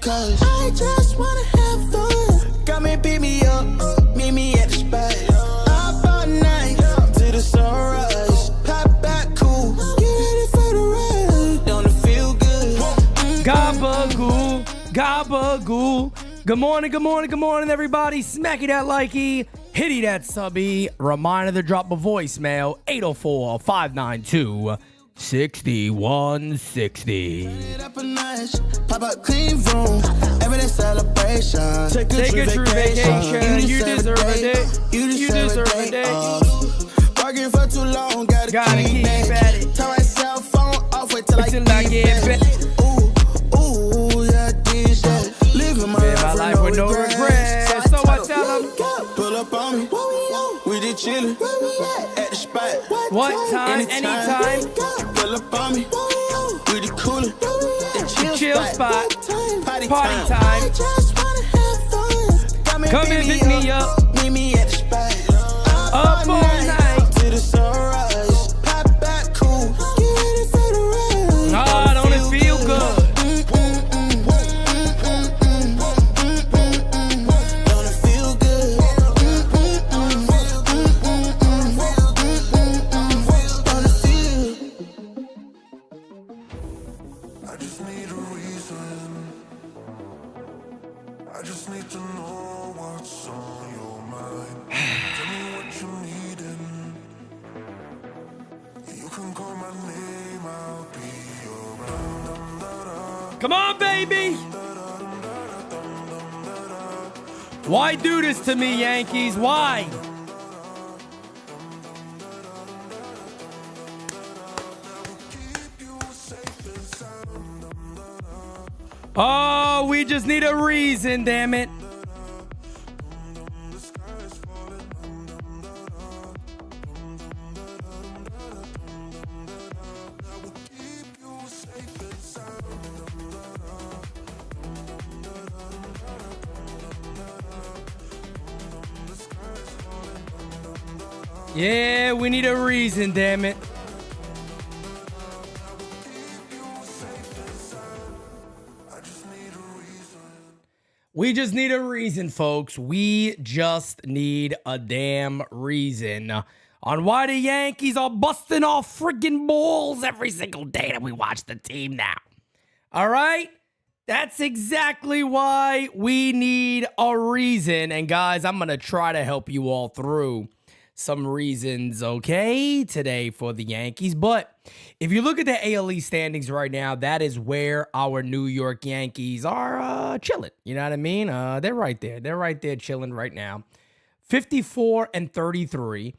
I just wanna have fun. Come and pick me up, meet me at the spot. Up all night till the sunrise. Pop back cool, get ready for the ride. Don't it feel good? Gabagool, gabagool. Good morning, good morning, good morning, everybody. Smacky that likey, hitty that subby. Reminder to drop a voicemail, 804-592-6160. Pop up clean room, everyday celebration. Take a true vacation. You deserve a day. You deserve a day. Working for too long, gotta keep at it. Turn my cell phone off until I get back. Ooh, yeah, this shit. Living my life with no regrets. So I tell them, pull up on me. We just chillin' at the spot. What time? Anytime. Pull up on me. We the coolin'. Chill spot. Party time. Come and pick me up. Meet me at the spot. Up all night to the sunrise. Pop back cool. Get ready for the ride. Ah, don't it feel good? Don't it feel good? Don't it feel? I just need a reason. I just need to know what's on your mind. Tell me what you needin'. You can call my name, I'll be around. Come on, baby. Why do this to me, Yankees? Why? Oh, we just need a reason, damn it. Yeah, we need a reason, damn it. We just need a reason, folks. We just need a damn reason on why the Yankees are busting off freaking balls every single day that we watch the team now. All right? That's exactly why we need a reason. And guys, I'm going to try to help you all through some reasons, okay, today for the Yankees. But if you look at the AL East standings right now, that is where our New York Yankees are chilling. You know what I mean? They're right there. They're right there chilling right now. 54-33.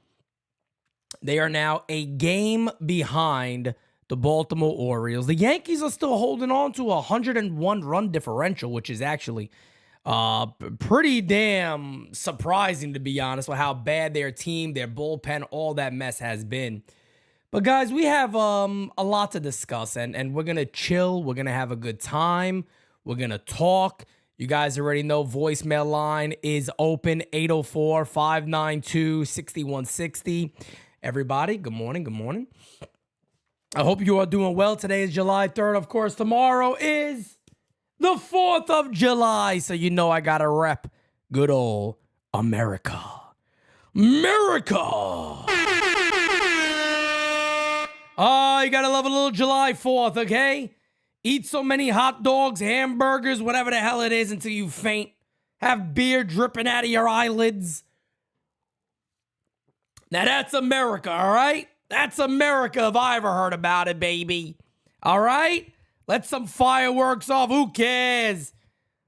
They are now a game behind the Baltimore Orioles. The Yankees are still holding on to a 101-run differential, which is actually pretty damn surprising, to be honest, with how bad their team, their bullpen, all that mess has been. But guys, we have a lot to discuss, and we're gonna chill. We're gonna have a good time. We're gonna talk. You guys already know voicemail line is open, 804-592-6160. Everybody, good morning, good morning. I hope you are doing well. Today is July 3rd. Of course, tomorrow is the 4th of July, so you know I gotta rep good old America. America! Oh, you gotta love a little July 4th, okay? Eat so many hot dogs, hamburgers, whatever the hell it is until you faint. Have beer dripping out of your eyelids. Now that's America, all right? That's America if I ever heard about it, baby. All right? Let some fireworks off. Who cares?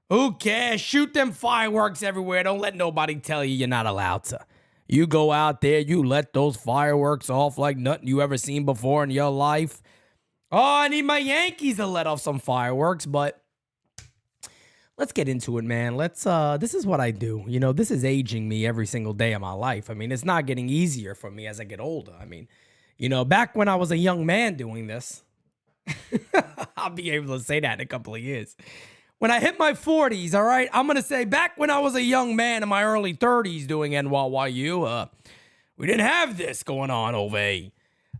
Who cares? Shoot them fireworks everywhere. Don't let nobody tell you you're not allowed to. You go out there, you let those fireworks off like nothing you ever seen before in your life. Oh, I need my Yankees to let off some fireworks, but let's get into it, man. This is what I do. You know, this is aging me every single day of my life. I mean, it's not getting easier for me as I get older. I mean, you know, back when I was a young man doing this, I'll be able to say that in a couple of years. When I hit my 40s, all right, I'm going to say back when I was a young man in my early 30s doing NYU, we didn't have this going on over here.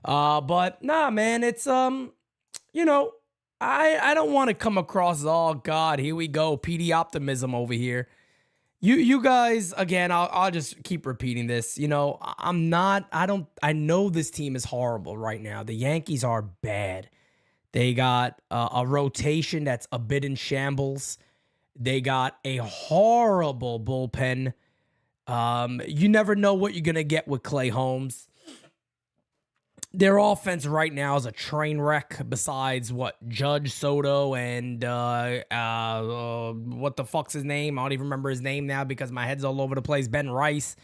But nah, man, it's, you know, I don't want to come across as, oh God, here we go, PD optimism over here. You guys, again, I'll just keep repeating this. You know, I know this team is horrible right now. The Yankees are bad. They got a rotation that's a bit in shambles. They got a horrible bullpen. You never know what you're going to get with Clay Holmes. Their offense right now is a train wreck besides Judge, Soto, and what the fuck's his name? I don't even remember his name now because my head's all over the place. Ben Rice.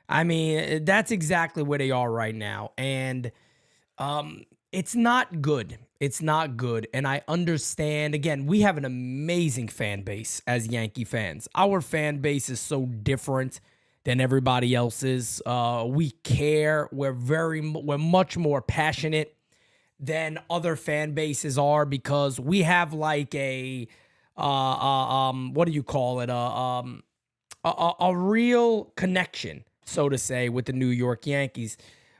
I mean, that's exactly where they are right now. And it's not good. It's not good. And I understand, again, we have an amazing fan base as Yankee fans. Our fan base is so different than everybody else's. We care. We're much more passionate than other fan bases are because we have like what do you call it? A real connection, so to say, with the New York Yankees.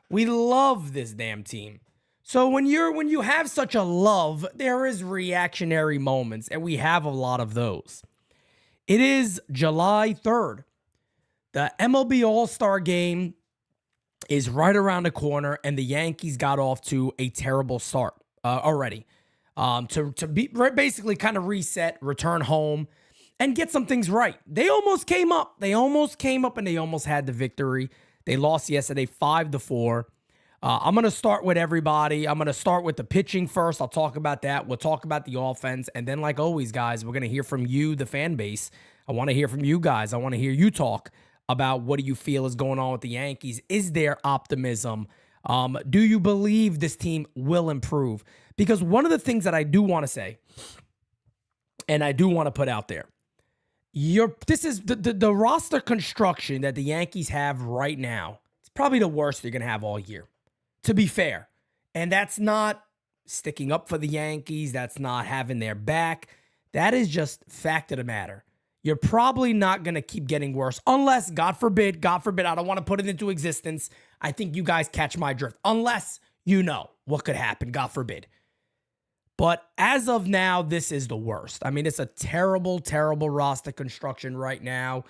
We love this damn team. So when you have such a love, there is reactionary moments, and we have a lot of those. It is July 3rd. The MLB All-Star Game is right around the corner, and the Yankees got off to a terrible start already. To be basically kind of reset, return home, and get some things right. They almost came up. And they almost had the victory. They lost yesterday 5-4. I'm going to start with everybody. I'm going to start with the pitching first. I'll talk about that. We'll talk about the offense. And then, like always, guys, we're going to hear from you, the fan base. I want to hear from you guys. I want to hear you talk about what do you feel is going on with the Yankees. Is there optimism? Do you believe this team will improve? Because one of the things that I do want to say, and I do want to put out there, this is the roster construction that the Yankees have right now. It's probably the worst they're going to have all year, to be fair. And that's not sticking up for the Yankees. That's not having their back. That is just fact of the matter. You're probably not going to keep getting worse unless, God forbid, I don't want to put it into existence. I think you guys catch my drift. Unless you know what could happen, God forbid. But as of now, this is the worst. I mean, it's a terrible, terrible roster construction right now.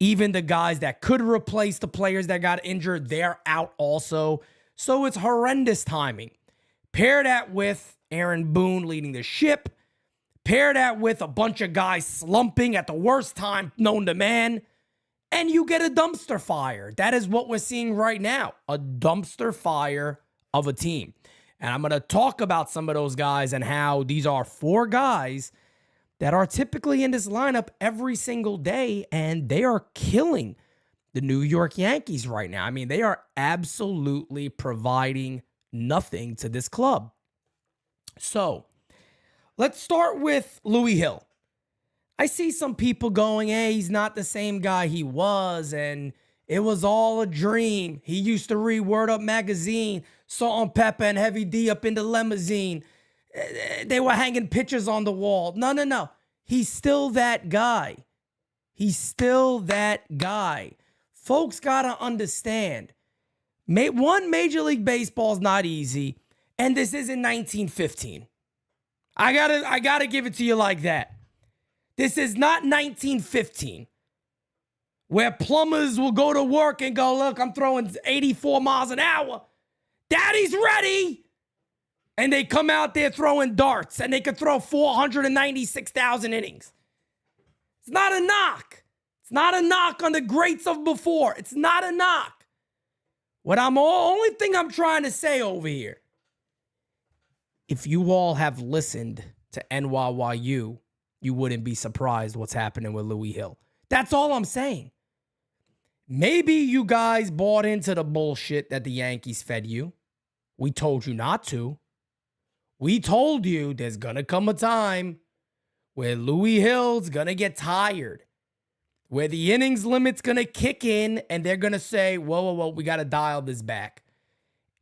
Even the guys that could replace the players that got injured, they're out also. So it's horrendous timing. Pair that with Aaron Boone leading the ship. Pair that with a bunch of guys slumping at the worst time known to man, and you get a dumpster fire. That is what we're seeing right now, a dumpster fire of a team. And I'm going to talk about some of those guys and how these are 4 guys that are typically in this lineup every single day, and they are killing the New York Yankees right now. I mean, they are absolutely providing nothing to this club. So, let's start with Louis Hill. I see some people going, hey, he's not the same guy he was, and it was all a dream. He used to read Word Up magazine, Salt and Pepper and Heavy D up in the limousine. They were hanging pictures on the wall. No. He's still that guy. Folks got to understand. One, Major League Baseball is not easy, and this isn't 1915. I gotta give it to you like that. This is not 1915. where plumbers will go to work and go, look, I'm throwing 84 miles an hour. Daddy's ready. And they come out there throwing darts, and they could throw 496,000 innings. It's not a knock. It's not a knock on the greats of before. It's not a knock. Only thing I'm trying to say over here, if you all have listened to NYYU, you wouldn't be surprised what's happening with Louis Hill. That's all I'm saying. Maybe you guys bought into the bullshit that the Yankees fed you. We told you not to. We told you there's going to come a time where Louis Hill's going to get tired, where the innings limit's going to kick in, and they're going to say, whoa, we got to dial this back.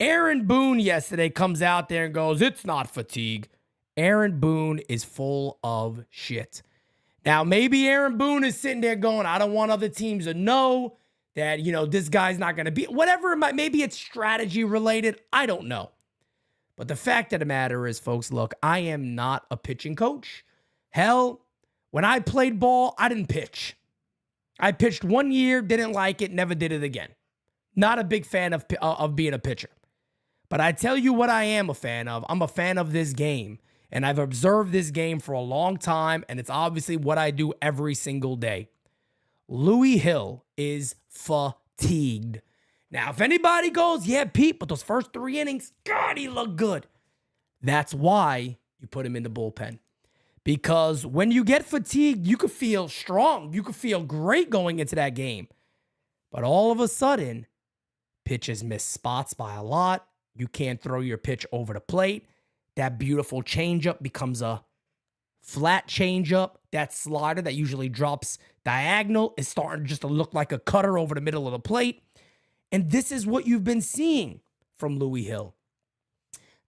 Aaron Boone yesterday comes out there and goes, it's not fatigue. Aaron Boone is full of shit. Now, maybe Aaron Boone is sitting there going, I don't want other teams to know that, this guy's not going to be, whatever it might, maybe it's strategy related. I don't know. But the fact of the matter is, folks, look, I am not a pitching coach. Hell, when I played ball, I didn't pitch. I pitched 1 year, didn't like it, never did it again. Not a big fan of being a pitcher. But I tell you what I am a fan of. I'm a fan of this game. And I've observed this game for a long time, and it's obviously what I do every single day. Louis Hill is fatigued. Now, if anybody goes, yeah, Pete, but those first 3 innings, God, he looked good. That's why you put him in the bullpen. Because when you get fatigued, you could feel strong. You could feel great going into that game. But all of a sudden, pitches miss spots by a lot. You can't throw your pitch over the plate. That beautiful changeup becomes a flat changeup. That slider that usually drops diagonal is starting just to look like a cutter over the middle of the plate. And this is what you've been seeing from Louis Hill.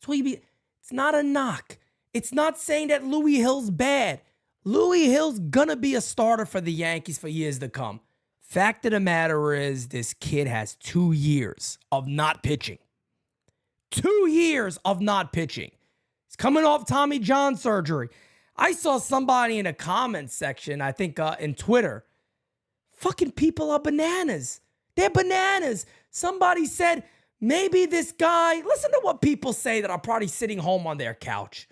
It's not a knock. It's not saying that Louis Hill's bad. Louis Hill's gonna be a starter for the Yankees for years to come. Fact of the matter is, this kid has 2 years of not pitching. 2 years of not pitching. He's coming off Tommy John surgery. I saw somebody in a comments section, I think in Twitter, fucking people are bananas. They're bananas. Somebody said, maybe this guy, listen to what people say that are probably sitting home on their couch.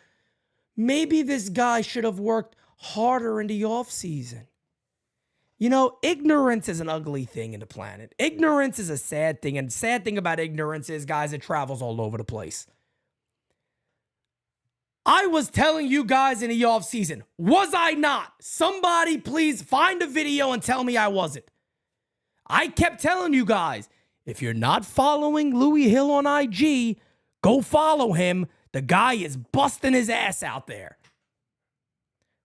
Maybe this guy should have worked harder in the offseason. Ignorance is an ugly thing in the planet. Ignorance is a sad thing. And the sad thing about ignorance is, guys, it travels all over the place. I was telling you guys in the offseason, was I not? Somebody please find a video and tell me I wasn't. I kept telling you guys, if you're not following Louis Hill on IG, go follow him. The guy is busting his ass out there.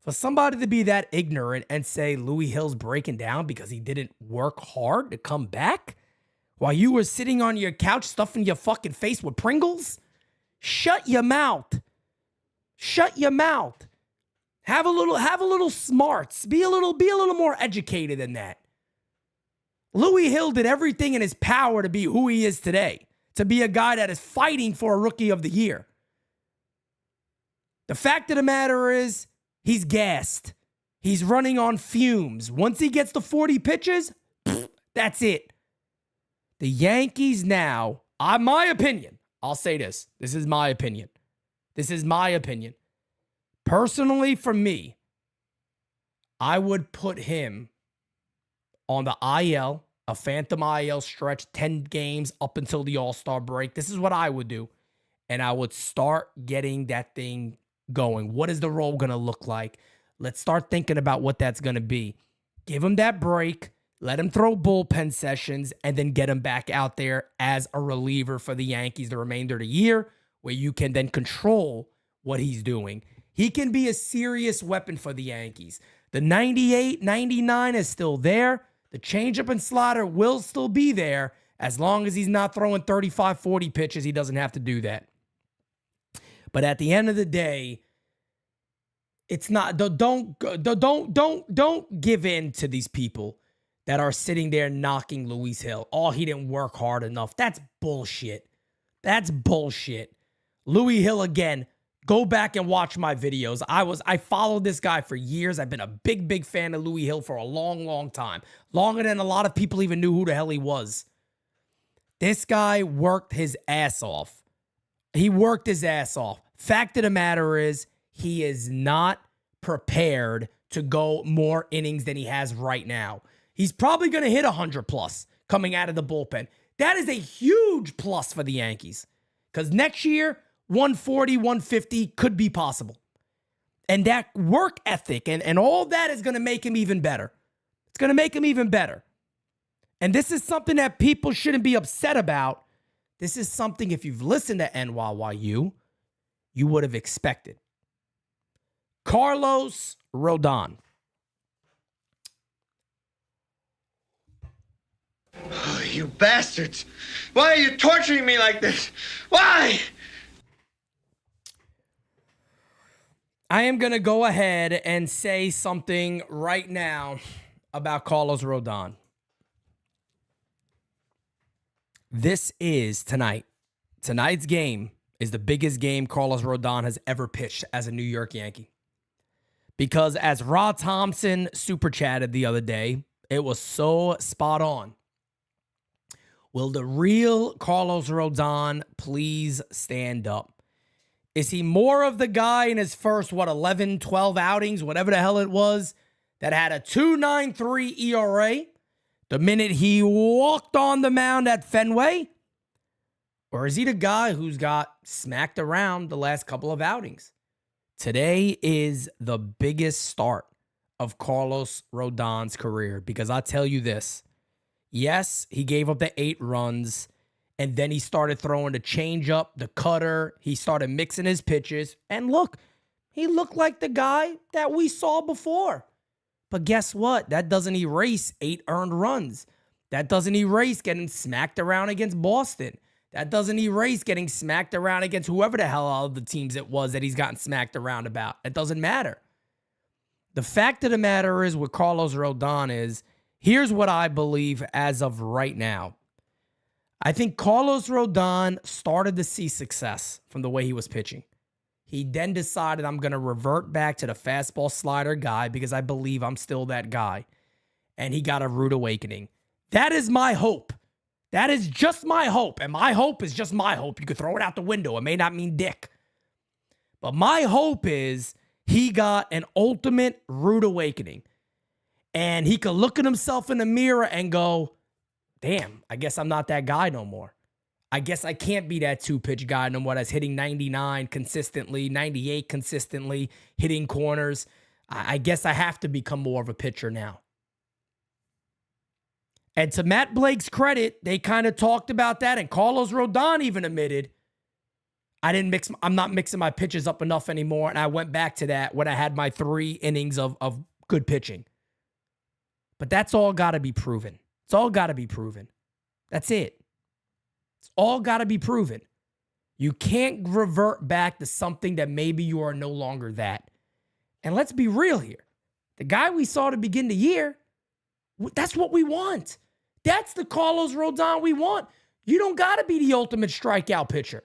For somebody to be that ignorant and say Louis Hill's breaking down because he didn't work hard to come back while you were sitting on your couch stuffing your fucking face with Pringles, shut your mouth. Shut your mouth. Have a little smarts. Be a little more educated than that. Louis Hill did everything in his power to be who he is today, to be a guy that is fighting for a Rookie of the Year. The fact of the matter is, he's gassed. He's running on fumes. Once he gets to 40 pitches, that's it. The Yankees now, my opinion, I'll say this. This is my opinion. Personally, for me, I would put him on the IL, a phantom IL stretch, 10 games up until the All-Star break. This is what I would do. And I would start getting that thing going. What is the role going to look like? Let's start thinking about what that's going to be. Give him that break. Let him throw bullpen sessions and then get him back out there as a reliever for the Yankees the remainder of the year, where you can then control what he's doing. He can be a serious weapon for the Yankees. The 98, 99 is still there. The changeup and slider will still be there. As long as he's not throwing 35, 40 pitches, he doesn't have to do that. But at the end of the day, it's not, don't give in to these people that are sitting there knocking Louis Hill. Oh, he didn't work hard enough. That's bullshit. Louis Hill, again, Go back and watch my videos. I followed this guy for years. I've been a big fan of Louis Hill for a long time. Longer than a lot of people even knew who the hell he was. This guy worked his ass off. He worked his ass off. Fact of the matter is, he is not prepared to go more innings than he has right now. He's probably going to hit 100 plus coming out of the bullpen. That is a huge plus for the Yankees. Because next year, 140, 150 could be possible. And that work ethic and all that is going to make him even better. It's going to make him even better. And this is something that people shouldn't be upset about. This is something, if you've listened to NYYU, you would have expected. Carlos Rodon. Oh, you bastards. Why are you torturing me like this? Why? I am going to go ahead and say something right now about Carlos Rodon. This is tonight's game is the biggest game Carlos Rodon has ever pitched as a New York Yankee. Because as Rod Thompson super chatted the other day, it was so spot on. Will the real Carlos Rodon please stand up? Is he more of the guy in his first, 11, 12 outings, whatever the hell it was, that had a 2.93 ERA the minute he walked on the mound at Fenway? Or is he the guy who's got smacked around the last couple of outings? Today is the biggest start of Carlos Rodon's career, because I'll tell you this. Yes, he gave up the 8 runs, and then he started throwing the changeup, the cutter. He started mixing his pitches. And look, he looked like the guy that we saw before. But guess what? That doesn't erase 8 earned runs. That doesn't erase getting smacked around against Boston. That doesn't erase getting smacked around against whoever the hell all of the teams it was that he's gotten smacked around about. It doesn't matter. The fact of the matter is with Carlos Rodon is, here's what I believe as of right now. I think Carlos Rodon started to see success from the way he was pitching. He then decided, I'm going to revert back to the fastball slider guy because I believe I'm still that guy. And he got a rude awakening. That is my hope. That is just my hope. And my hope is just my hope. You could throw it out the window. It may not mean dick. But my hope is he got an ultimate rude awakening. And he could look at himself in the mirror and go, damn, I guess I'm not that guy no more. I guess I can't be that 2-pitch guy no more that's hitting 99 consistently, 98 consistently, hitting corners. I guess I have to become more of a pitcher now. And to Matt Blake's credit, they kind of talked about that, and Carlos Rodon even admitted, I'm not mixing my pitches up enough anymore, and I went back to that when I had my 3 innings of good pitching. But that's all got to be proven. It's all got to be proven. That's it. It's all got to be proven. You can't revert back to something that maybe you are no longer that. And let's be real here. The guy we saw to begin the year, that's what we want. That's the Carlos Rodon we want. You don't got to be the ultimate strikeout pitcher.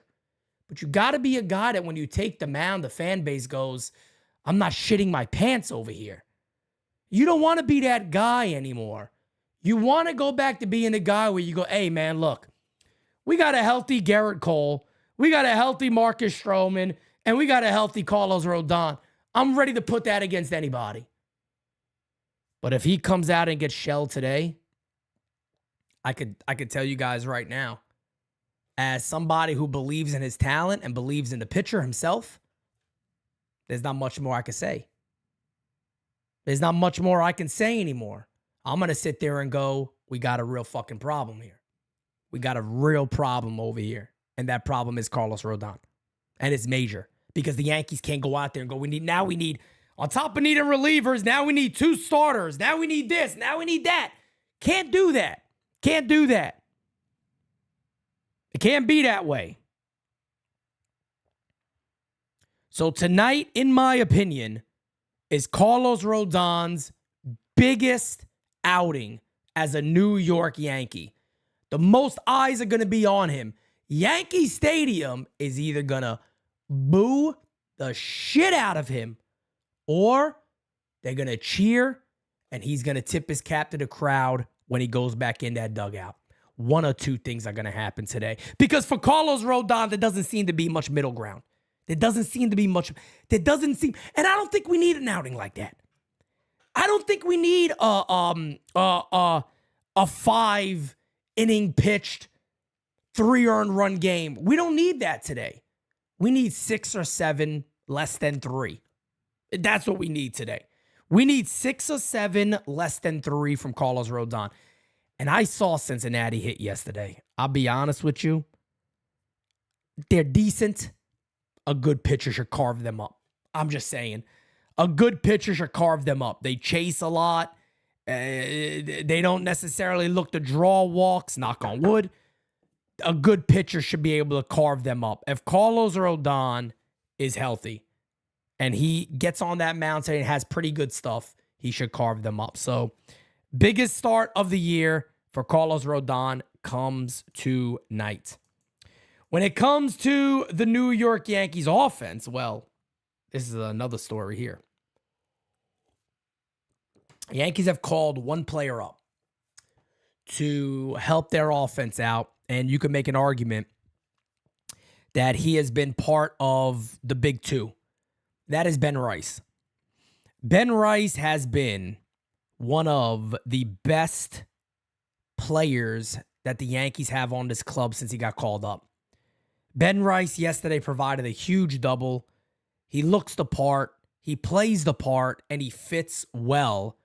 But you got to be a guy that when you take the mound, the fan base goes, I'm not shitting my pants over here. You don't want to be that guy anymore. You want to go back to being the guy where you go, hey, man, look, we got a healthy Garrett Cole. We got a healthy Marcus Stroman. And we got a healthy Carlos Rodon. I'm ready to put that against anybody. But if he comes out and gets shelled today, I could tell you guys right now, as somebody who believes in his talent and believes in the pitcher himself, there's not much more I can say. There's not much more I can say anymore. I'm going to sit there and go, we got a real fucking problem here. We got a real problem over here. And that problem is Carlos Rodon. And it's major because the Yankees can't go out there and go, we need, on top of needing relievers, now we need 2 starters. Now we need this. Now we need that. Can't do that. Can't do that. It can't be that way. So tonight, in my opinion, is Carlos Rodon's biggest outing as a New York Yankee. The most eyes are going to be on him. Yankee Stadium is either going to boo the shit out of him, or they're going to cheer and he's going to tip his cap to the crowd when he goes back in that dugout. One or two things are going to happen today. Because for Carlos Rodon, there doesn't seem to be much middle ground. And I don't think we need an outing like that. I don't think we need a 5-inning pitched 3 earned run game. We don't need that today. We need 6 or 7 less than 3. That's what we need today. We need 6 or 7 less than 3 from Carlos Rodon. And I saw Cincinnati hit yesterday. I'll be honest with you. They're decent. A good pitcher should carve them up. I'm just saying. A good pitcher should carve them up. They chase a lot. They don't necessarily look to draw walks, knock on wood. A good pitcher should be able to carve them up. If Carlos Rodon is healthy and he gets on that mound and has pretty good stuff, he should carve them up. So, biggest start of the year for Carlos Rodon comes tonight. When it comes to the New York Yankees offense, well, this is another story here. Yankees have called one player up to help their offense out, and you can make an argument that he has been part of the big two. That is Ben Rice. Ben Rice has been one of the best players that the Yankees have on this club since he got called up. Ben Rice yesterday provided a huge double. He looks the part, he plays the part, and he fits well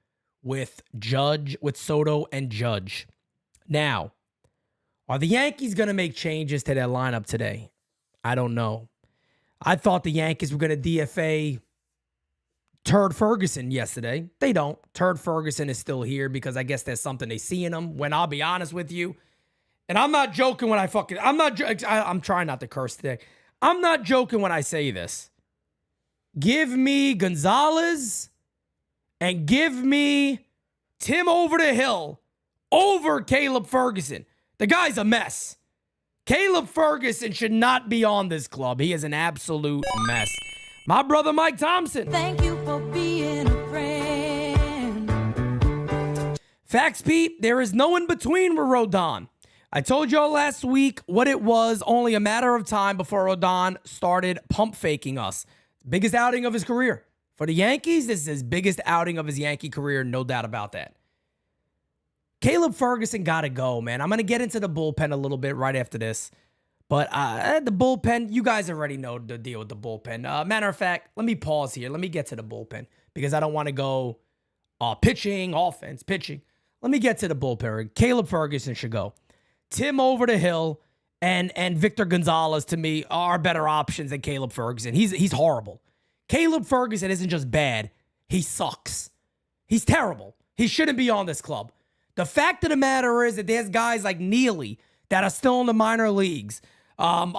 with Soto and Judge. Now, are the Yankees going to make changes to their lineup today? I don't know. I thought the Yankees were going to DFA Turd Ferguson yesterday. They don't. Turd Ferguson is still here because I guess there's something they see in him. When I'll be honest with you, and I'm not joking when I'm trying not to curse today. I'm not joking when I say this. Give me Gonzalez and give me Tim over the hill over Caleb Ferguson. The guy's a mess. Caleb Ferguson should not be on this club. He is an absolute mess. My brother Mike Thompson. Thank you for being a friend. Facts, Pete. There is no in between with Rodon. I told y'all last week what it was only a matter of time before Rodon started pump faking us. Biggest outing of his career. For the Yankees, this is his biggest outing of his Yankee career, no doubt about that. Caleb Ferguson got to go, man. I'm going to get into the bullpen a little bit right after this. But the bullpen, you guys already know the deal with the bullpen. Matter of fact, let me pause here. Let me get to the bullpen because I don't want to go pitching, offense, pitching. Let me get to the bullpen. Caleb Ferguson should go. Tim over the hill and Victor Gonzalez, to me, are better options than Caleb Ferguson. He's horrible. Caleb Ferguson isn't just bad. He sucks. He's terrible. He shouldn't be on this club. The fact of the matter is that there's guys like Neely that are still in the minor leagues. Efros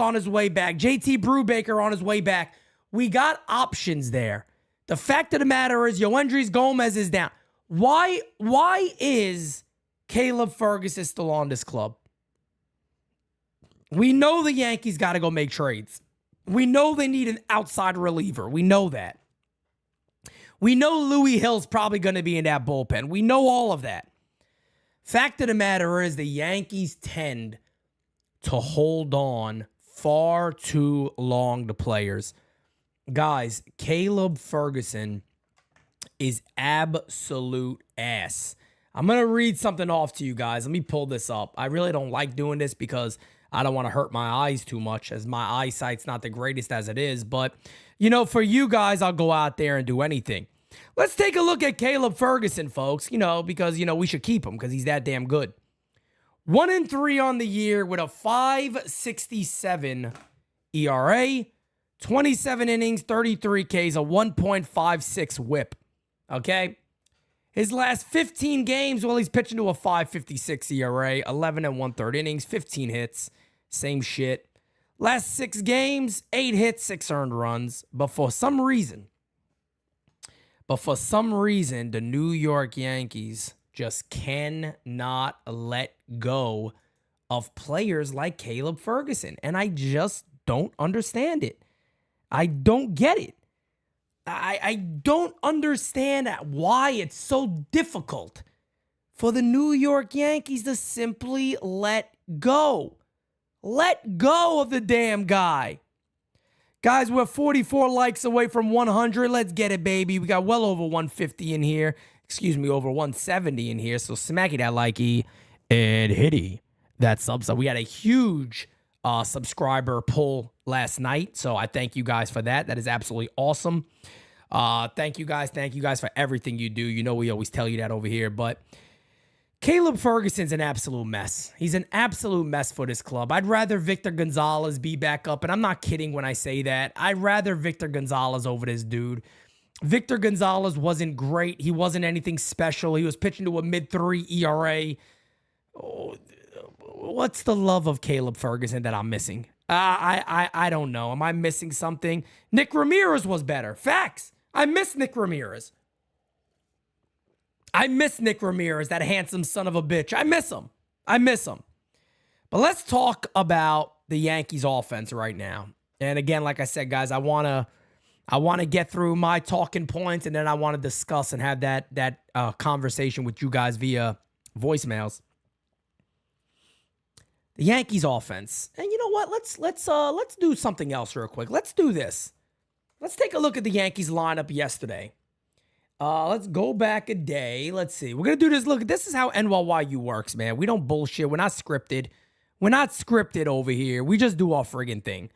on his way back. JT Brubaker on his way back. We got options there. The fact of the matter is Yoendrys Gomez is down. Why is Caleb Ferguson still on this club? We know the Yankees got to go make trades. We know they need an outside reliever. We know that. We know Louis Hill's probably going to be in that bullpen. We know all of that. Fact of the matter is the Yankees tend to hold on far too long to players. Guys, Caleb Ferguson is absolute ass. I'm going to read something off to you guys. Let me pull this up. I really don't like doing this because I don't want to hurt my eyes too much, as my eyesight's not the greatest as it is. But, for you guys, I'll go out there and do anything. Let's take a look at Caleb Ferguson, folks, because, we should keep him because he's that damn good. 1-3 on the year with a 5.67 ERA, 27 innings, 33 Ks, a 1.56 whip. Okay? His last 15 games, well, he's pitching to a 5.56 ERA, 11 and 1/3 innings, 15 hits. Same shit. Last 6 games, 8 hits, 6 earned runs. But for some reason, the New York Yankees just cannot let go of players like Caleb Ferguson. And I just don't understand it. I don't get it. I don't understand why it's so difficult for the New York Yankees to simply let go. Let go of the damn guy. Guys, we're 44 likes away from 100. Let's get it, baby. We got well over 150 in here. Excuse me, over 170 in here. So smacky that likey and hitty that sub. So we had a huge subscriber pull last night. So I thank you guys for that. That is absolutely awesome. Thank you guys. Thank you guys for everything you do. You know we always tell you that over here. But Caleb Ferguson's an absolute mess. He's an absolute mess for this club. I'd rather Victor Gonzalez be back up. And I'm not kidding when I say that. I'd rather Victor Gonzalez over this dude. Victor Gonzalez wasn't great. He wasn't anything special. He was pitching to a mid-3 ERA. Oh, what's the love of Caleb Ferguson that I'm missing? I don't know. Am I missing something? Nick Ramirez was better. Facts. I miss Nick Ramirez. I miss Nick Ramirez, that handsome son of a bitch. I miss him. But let's talk about the Yankees offense right now. And again, like I said, guys, I want to get through my talking points, and then I want to discuss and have that conversation with you guys via voicemails. The Yankees offense. And you know what? Let's do something else real quick. Let's do this. Let's take a look at the Yankees lineup yesterday. Let's go back a day. Let's see. We're going to do this. Look, this is how NYU works, man. We don't bullshit. We're not scripted. We're not scripted over here. We just do our friggin' thing.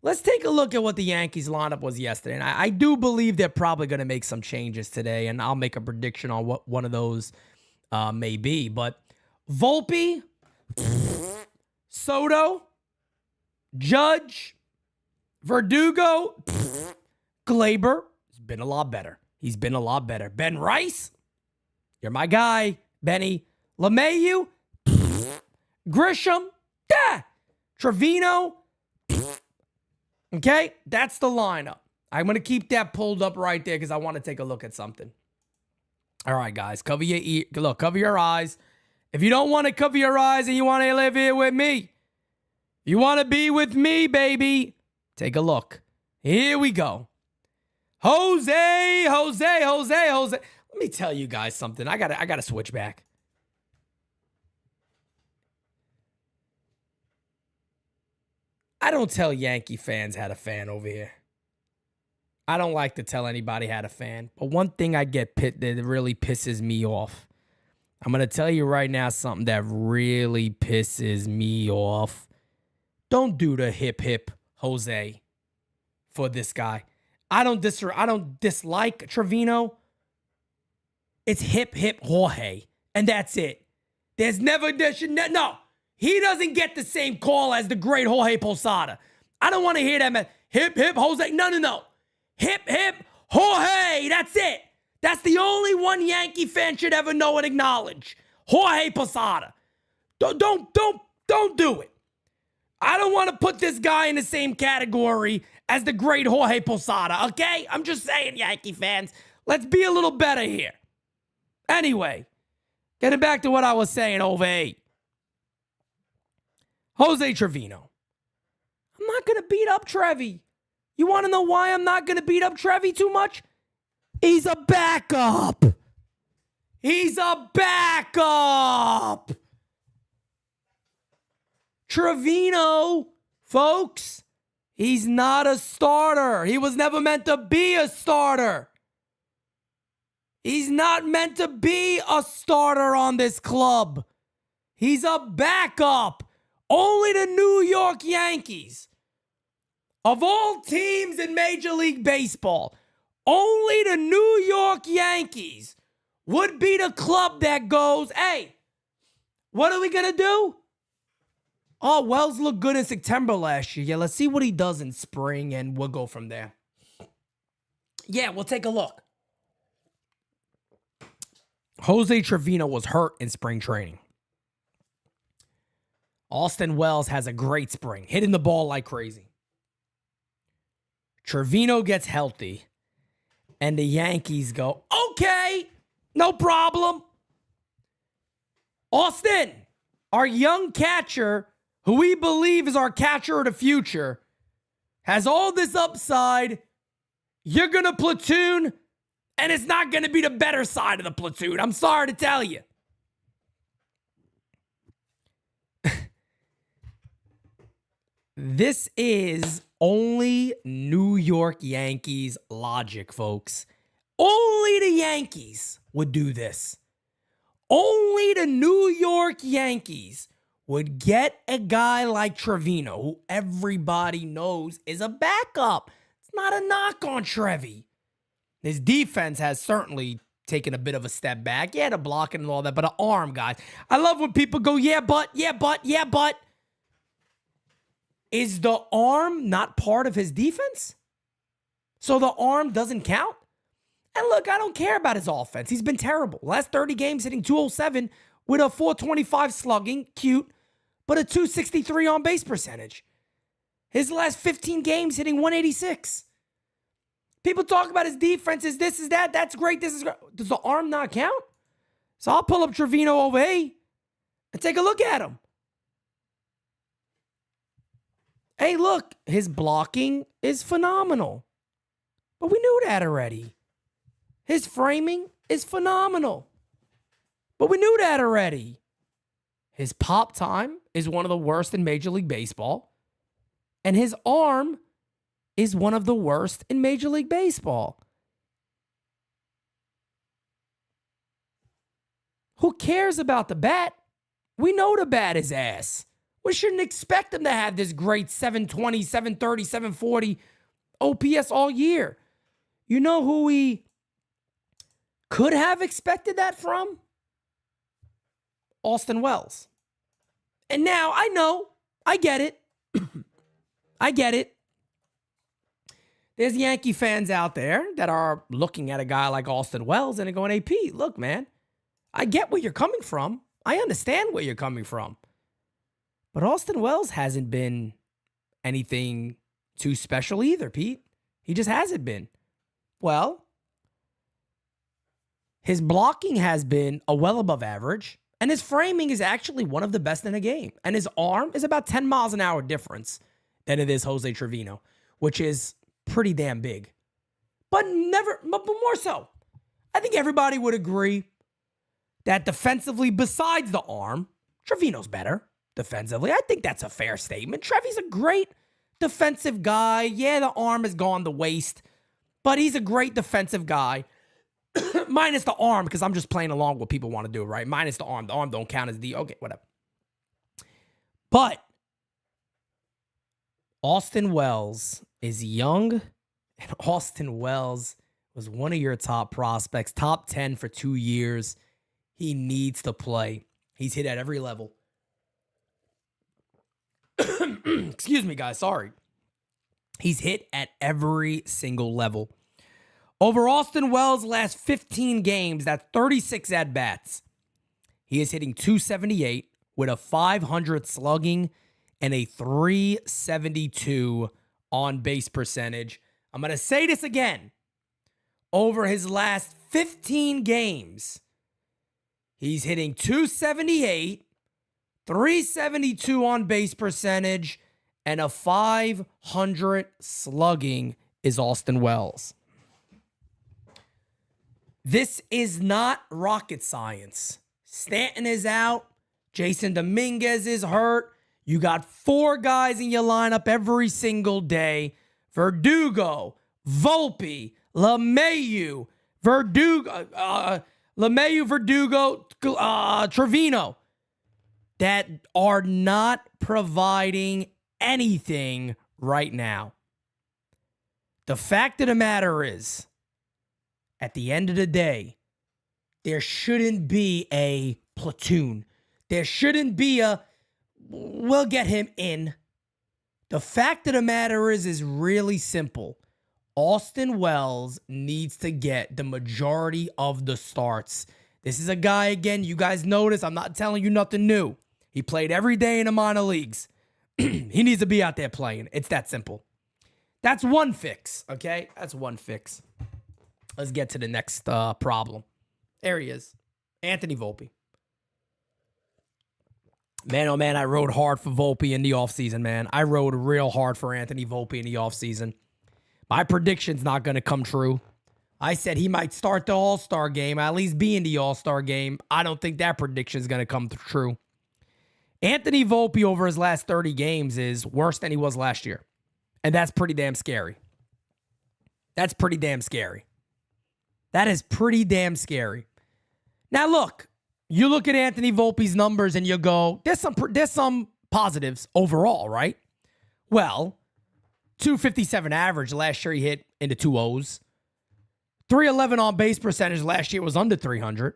Let's take a look at what the Yankees lineup was yesterday. And I do believe they're probably going to make some changes today, and I'll make a prediction on what one of those may be. But Volpe, Soto, Judge, Verdugo, Glaber. He's been a lot better. Ben Rice, you're my guy. Benny LeMahieu, Grisham, Trevino. Okay, that's the lineup. I'm going to keep that pulled up right there because I want to take a look at something. All right, guys, cover your eyes. If you don't want to cover your eyes and you want to live here with me, you want to be with me, baby, take a look. Here we go. Jose. Let me tell you guys something. I gotta switch back. I don't tell Yankee fans how to fan over here. I don't like to tell anybody how to fan. But one thing I get that really pisses me off. I'm going to tell you right now something that really pisses me off. Don't do the hip Jose for this guy. I don't dislike Trevino. It's hip Jorge. And that's it. There's never, no. He doesn't get the same call as the great Jorge Posada. I don't want to hear that, man. Hip Jose. No. Hip Jorge. That's it. That's the only one Yankee fan should ever know and acknowledge. Jorge Posada. Don't do it. I don't want to put this guy in the same category as the great Jorge Posada, okay? I'm just saying, Yankee fans, let's be a little better here. Anyway, getting back to what I was saying over 8. Jose Trevino. I'm not going to beat up Trevi. You want to know why I'm not going to beat up Trevi too much? He's a backup. Trevino, folks, he's not a starter. He was never meant to be a starter. He's not meant to be a starter on this club. He's a backup. Only the New York Yankees, of all teams in Major League Baseball, only the New York Yankees would be the club that goes, hey, what are we going to do? Oh, Wells looked good in September last year. Yeah, let's see what he does in spring, and we'll go from there. Yeah, we'll take a look. Jose Trevino was hurt in spring training. Austin Wells has a great spring, hitting the ball like crazy. Trevino gets healthy, and the Yankees go, okay, no problem. Austin, our young catcher, who we believe is our catcher of the future, has all this upside. You're going to platoon, and it's not going to be the better side of the platoon. I'm sorry to tell you. This is only New York Yankees logic, folks. Only the Yankees would do this. Only the New York Yankees would get a guy like Trevino, who everybody knows is a backup. It's not a knock on Trevi. His defense has certainly taken a bit of a step back. Yeah, the blocking and all that, but an arm, guys. I love when people go, yeah, but. Is the arm not part of his defense? So the arm doesn't count? And look, I don't care about his offense. He's been terrible. Last 30 games hitting 207 with a 425 slugging, cute, but a 263 on base percentage. His last 15 games hitting 186. People talk about his defense, is this, is that, that's great, this is great. Does the arm not count? So I'll pull up Trevino over here and take a look at him. Hey, look, his blocking is phenomenal. But we knew that already. His framing is phenomenal. But we knew that already. His pop time is one of the worst in Major League Baseball. And his arm is one of the worst in Major League Baseball. Who cares about the bat? We know the bat is ass. We shouldn't expect him to have this great 720, 730, 740 OPS all year. You know who we could have expected that from? Austin Wells. And now, I know, I get it. I get it. There's Yankee fans out there that are looking at a guy like Austin Wells and they're going, AP, look, man, I get where you're coming from. I understand where you're coming from. But Austin Wells hasn't been anything too special either, Pete. He just hasn't been. Well, his blocking has been a well above average, and his framing is actually one of the best in the game. And his arm is about 10 miles an hour difference than it is Jose Trevino, which is pretty damn big. But more so. I think everybody would agree that defensively, besides the arm, Trevino's better. Defensively, I think that's a fair statement. Trevi's a great defensive guy. Yeah, the arm has gone to waste, but he's a great defensive guy. Minus the arm, because I'm just playing along what people want to do, right? Minus the arm. The arm don't count as the... Okay, whatever. But Austin Wells is young, and Austin Wells was one of your top prospects, top 10 for 2 years. He needs to play. He's hit at every level. Excuse me, guys. Sorry. He's hit at every single level. Over Austin Wells' last 15 games, that's 36 at-bats. He is hitting 278 with a 500 slugging and a 372 on-base percentage. I'm going to say this again. Over his last 15 games, he's hitting 278, 372 on base percentage, and a 500 slugging is Austin Wells. This is not rocket science. Stanton is out. Jason Dominguez is hurt. You got 4 guys in your lineup every single day. Verdugo, Volpe, LeMahieu, Verdugo, Trevino, that are not providing anything right now. The fact of the matter is, at the end of the day, there shouldn't be a platoon. There shouldn't be a, we'll get him in. The fact of the matter is really simple. Austin Wells needs to get the majority of the starts. This is a guy, again, you guys notice, I'm not telling you nothing new. He played every day in the minor leagues. He needs to be out there playing. It's that simple. That's one fix, okay? That's one fix. Let's get to the next problem. There he is. Anthony Volpe. Man, oh man, I rode hard for Volpe in the offseason, man. I rode real hard for Anthony Volpe in the offseason. My prediction's not going to come true. I said he might start the All-Star game, at least be in the All-Star game. I don't think that prediction's going to come true. Anthony Volpe over his last 30 games is worse than he was last year. And that's pretty damn scary. That's pretty damn scary. That is pretty damn scary. Now, look. You look at Anthony Volpe's numbers and you go, there's some positives overall, right? Well, 257 average last year he hit into 2-0s. 311 on base percentage last year was under 300.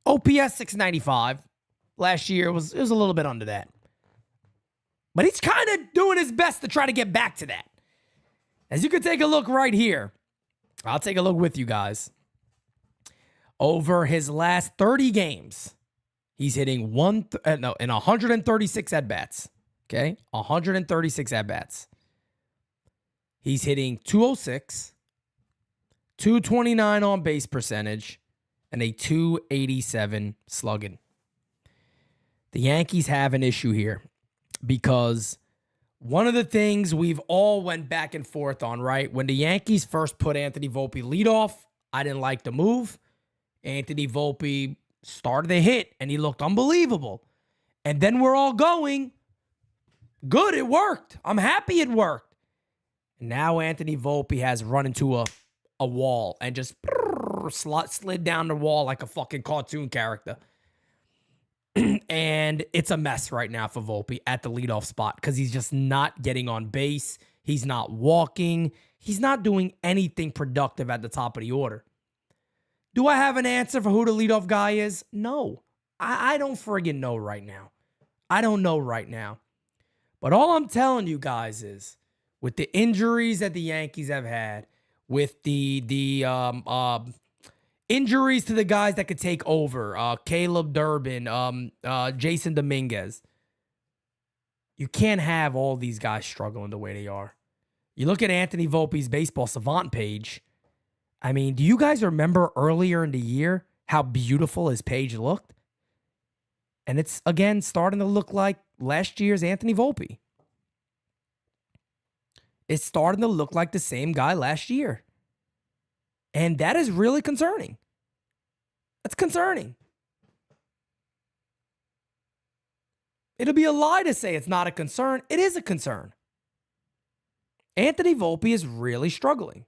OPS 695 last year was a little bit under that. But he's kind of doing his best to try to get back to that. As you can take a look right here. I'll take a look with you guys. Over his last 30 games, he's hitting in 136 at-bats. Okay? 136 at-bats. He's hitting 206, 229 on base percentage, and a 287 slugging. The Yankees have an issue here because one of the things we've all went back and forth on, right? When the Yankees first put Anthony Volpe leadoff, I didn't like the move. Anthony Volpe started the hit, and he looked unbelievable. And then we're all going, good, it worked. I'm happy it worked. And now Anthony Volpe has run into a wall and just slid down the wall like a fucking cartoon character. And it's a mess right now for Volpe at the leadoff spot because he's just not getting on base. He's not walking. He's not doing anything productive at the top of the order. Do I have an answer for who the leadoff guy is? No. I don't friggin' know right now. I don't know right now. But all I'm telling you guys is, with the injuries that the Yankees have had, with the injuries to the guys that could take over, Caleb Durbin, Jason Dominguez, you can't have all these guys struggling the way they are. You look at Anthony Volpe's baseball savant page. I mean, do you guys remember earlier in the year how beautiful his page looked? And it's, again, starting to look like last year's Anthony Volpe. It's starting to look like the same guy last year. And that is really concerning. That's concerning. It'll be a lie to say it's not a concern. It is a concern. Anthony Volpe is really struggling.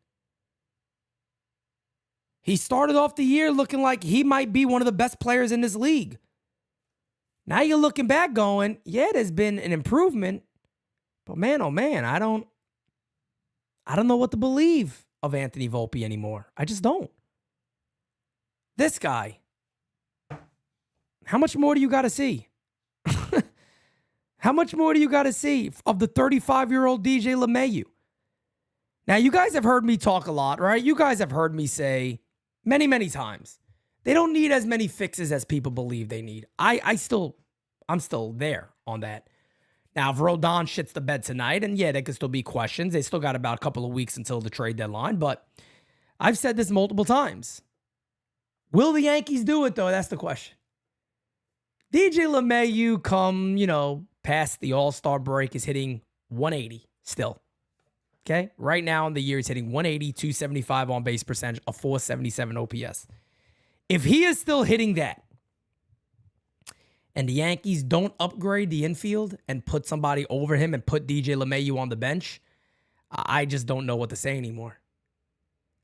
He started off the year looking like he might be one of the best players in this league. Now you're looking back going, yeah, there's been an improvement. But man, oh man, I don't know what to believe of Anthony Volpe anymore. I just don't. This guy. How much more do you got to see? How much more do you got to see of the 35-year-old DJ LeMahieu? Now, you guys have heard me talk a lot, right? You guys have heard me say many, many times, they don't need as many fixes as people believe they need. I'm still there on that. Now, if Rodon shits the bed tonight, and yeah, there could still be questions. They still got about a couple of weeks until the trade deadline, but I've said this multiple times. Will the Yankees do it, though? That's the question. DJ LeMahieu come, past the All-Star break is hitting 180 still. Okay? Right now in the year, he's hitting 180, 275 on base percentage, a 477 OPS. If he is still hitting that, and the Yankees don't upgrade the infield and put somebody over him and put DJ LeMahieu on the bench, I just don't know what to say anymore.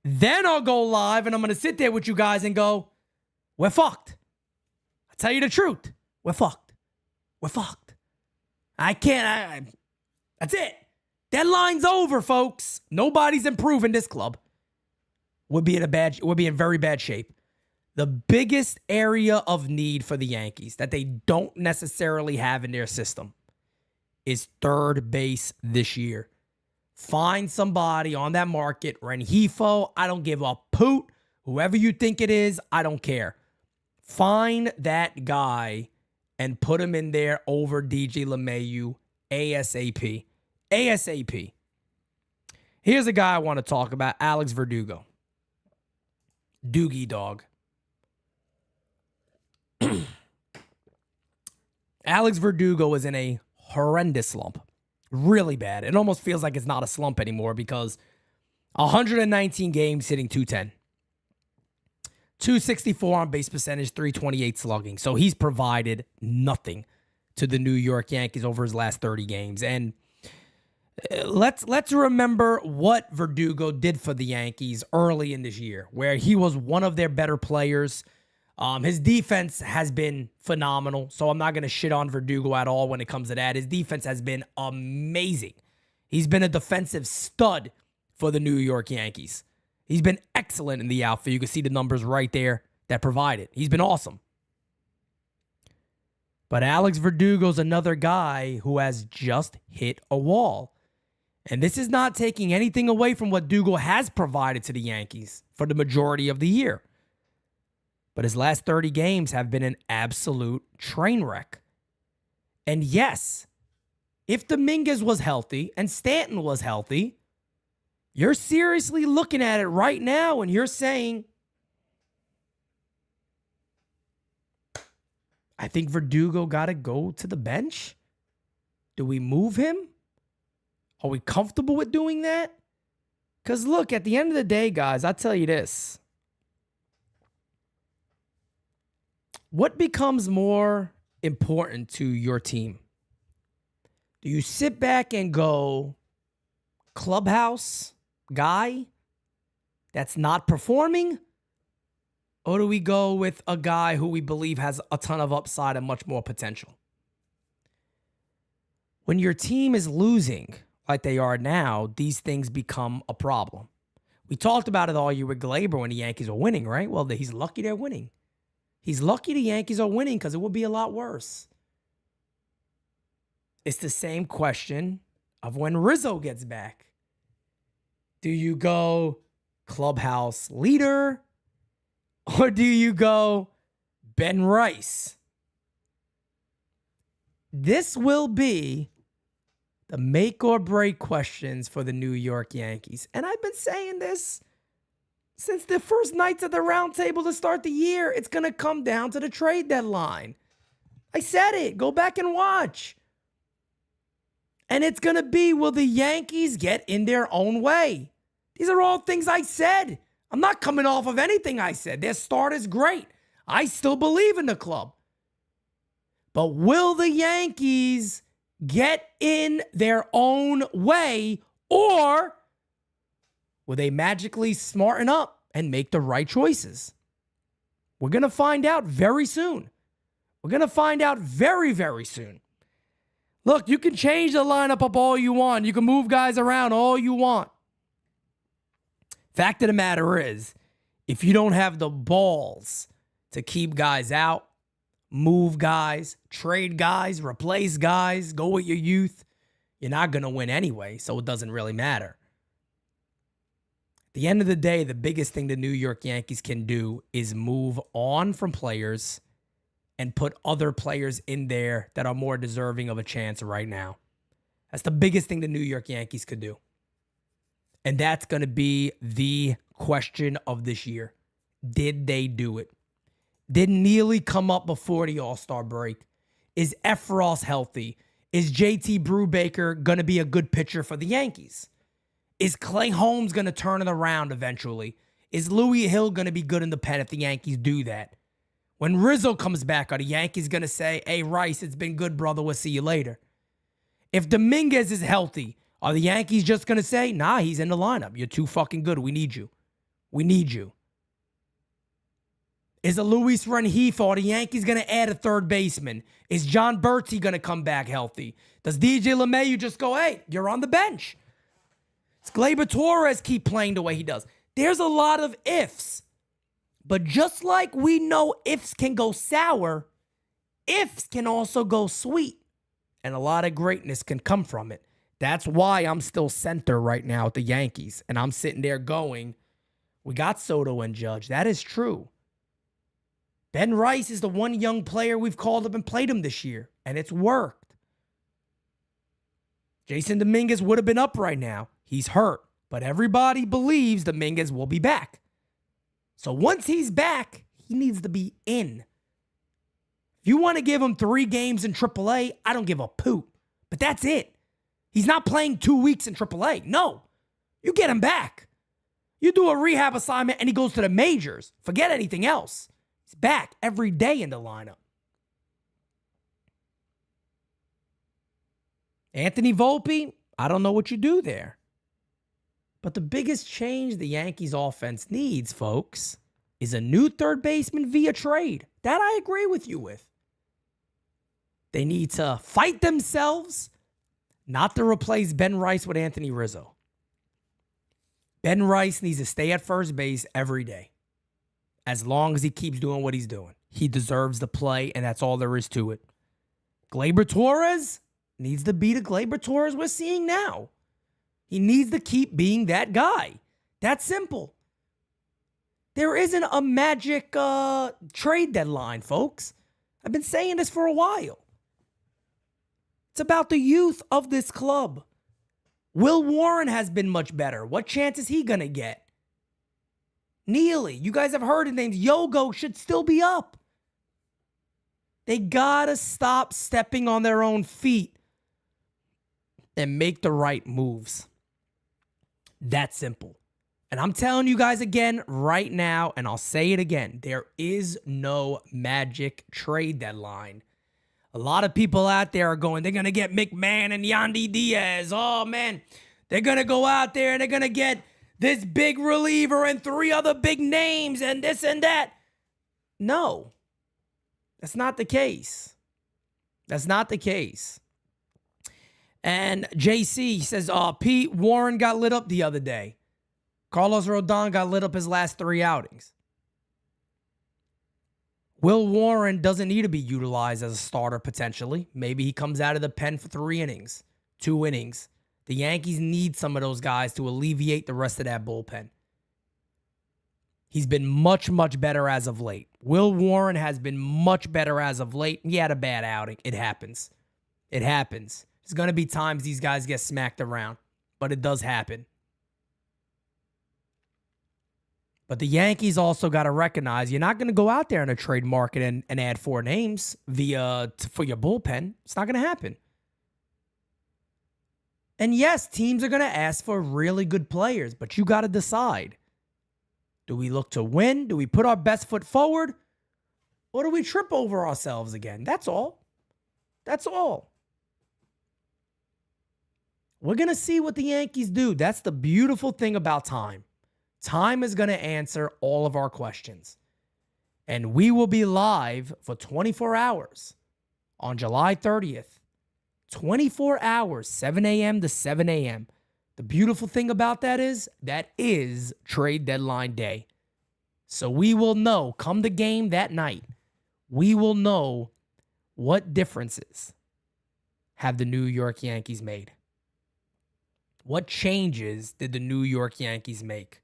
Then I'll go live and I'm going to sit there with you guys and go, we're fucked. I'll tell you the truth. We're fucked. We're fucked. That's it. Deadline's over, folks. Nobody's improving this club. We'll be in very bad shape. The biggest area of need for the Yankees that they don't necessarily have in their system is third base this year. Find somebody on that market. Rengifo, I don't give a poot. Whoever you think it is, I don't care. Find that guy and put him in there over DJ LeMahieu ASAP. ASAP. Here's a guy I want to talk about, Alex Verdugo. Doogie dog. Alex Verdugo is in a horrendous slump. Really bad. It almost feels like it's not a slump anymore because 119 games hitting 210. 264 on base percentage, 328 slugging. So he's provided nothing to the New York Yankees over his last 30 games. And let's remember what Verdugo did for the Yankees early in this year, where he was one of their better players. His defense has been phenomenal, so I'm not going to shit on Verdugo at all when it comes to that. His defense has been amazing. He's been a defensive stud for the New York Yankees. He's been excellent in the outfield. You can see the numbers right there that provide it. He's been awesome. But Alex Verdugo's another guy who has just hit a wall. And this is not taking anything away from what Verdugo has provided to the Yankees for the majority of the year. But his last 30 games have been an absolute train wreck. And yes, if Dominguez was healthy and Stanton was healthy, you're seriously looking at it right now and you're saying, I think Verdugo got to go to the bench. Do we move him? Are we comfortable with doing that? Because look, at the end of the day, guys, I'll tell you this. What becomes more important to your team? Do you sit back and go, clubhouse guy that's not performing? Or do we go with a guy who we believe has a ton of upside and much more potential? When your team is losing like they are now, these things become a problem. We talked about it all year with Glaber when the Yankees are winning, right? Well, he's lucky they're winning. He's lucky the Yankees are winning because it would be a lot worse. It's the same question of when Rizzo gets back. Do you go clubhouse leader or do you go Ben Rice? This will be the make or break questions for the New York Yankees. And I've been saying this since the first nights of the round table to start the year. It's going to come down to the trade deadline. I said it. Go back and watch. And it's going to be, will the Yankees get in their own way? These are all things I said. I'm not coming off of anything I said. Their start is great. I still believe in the club. But will the Yankees get in their own way, or will they magically smarten up and make the right choices? We're going to find out very soon. We're going to find out very, very soon. Look, you can change the lineup up all you want. You can move guys around all you want. Fact of the matter is, if you don't have the balls to keep guys out, move guys, trade guys, replace guys, go with your youth, you're not going to win anyway, so it doesn't really matter. At the end of the day, the biggest thing the New York Yankees can do is move on from players and put other players in there that are more deserving of a chance right now. That's the biggest thing the New York Yankees could do. And that's going to be the question of this year. Did they do it? Did Neely come up before the All-Star break? Is Efros healthy? Is JT Brubaker going to be a good pitcher for the Yankees? Is Clay Holmes going to turn it around eventually? Is Louis Hill going to be good in the pen if the Yankees do that? When Rizzo comes back, are the Yankees going to say, hey, Rice, it's been good, brother, we'll see you later? If Dominguez is healthy, are the Yankees just going to say, nah, he's in the lineup. You're too fucking good. We need you. We need you. Is a Luis Rengifo, are the Yankees going to add a third baseman? Is John Berti going to come back healthy? Does DJ LeMahieu just go, hey, you're on the bench? Does Gleyber Torres keep playing the way he does? There's a lot of ifs. But just like we know ifs can go sour, ifs can also go sweet. And a lot of greatness can come from it. That's why I'm still center right now at the Yankees. And I'm sitting there going, we got Soto and Judge. That is true. Ben Rice is the one young player we've called up and played him this year. And it's worked. Jason Dominguez would have been up right now. He's hurt. But everybody believes Dominguez will be back. So once he's back, he needs to be in. If you want to give him 3 games in AAA, I don't give a poop. But that's it. He's not playing 2 weeks in AAA. No. You get him back. You do a rehab assignment and he goes to the majors. Forget anything else. He's back every day in the lineup. Anthony Volpe, I don't know what you do there. But the biggest change the Yankees offense needs, folks, is a new third baseman via trade. That I agree with you with. They need to fight themselves not to replace Ben Rice with Anthony Rizzo. Ben Rice needs to stay at first base every day. As long as he keeps doing what he's doing. He deserves the play, and that's all there is to it. Gleyber Torres needs to be the Gleyber Torres we're seeing now. He needs to keep being that guy. That's simple. There isn't a magic trade deadline, folks. I've been saying this for a while. It's about the youth of this club. Will Warren has been much better. What chance is he going to get? Neely, you guys have heard his name. Yogo should still be up. They got to stop stepping on their own feet and make the right moves. That simple. And I'm telling you guys again right now, and I'll say it again, there is no magic trade deadline. A lot of people out there are going, they're going to get McMahon and Yandy Diaz. Oh, man. They're going to go out there and they're going to get this big reliever and 3 other big names and this and that. No. That's not the case. That's not the case. And JC says, Pete, Warren got lit up the other day. Carlos Rodon got lit up his last 3 outings. Will Warren doesn't need to be utilized as a starter potentially. Maybe he comes out of the pen for 3 innings, 2 innings. The Yankees need some of those guys to alleviate the rest of that bullpen. He's been much, much better as of late. Will Warren has been much better as of late. He had a bad outing. It happens. It happens. There's going to be times these guys get smacked around, but it does happen. But the Yankees also got to recognize you're not going to go out there in a trade market and add 4 names for your bullpen. It's not going to happen. And yes, teams are going to ask for really good players, but you got to decide. Do we look to win? Do we put our best foot forward? Or do we trip over ourselves again? That's all. That's all. We're going to see what the Yankees do. That's the beautiful thing about time. Time is going to answer all of our questions. And we will be live for 24 hours on July 30th. 24 hours, 7 a.m. to 7 a.m. The beautiful thing about that is trade deadline day. So we will know, come the game that night, we will know what differences have the New York Yankees made. What changes did the New York Yankees make?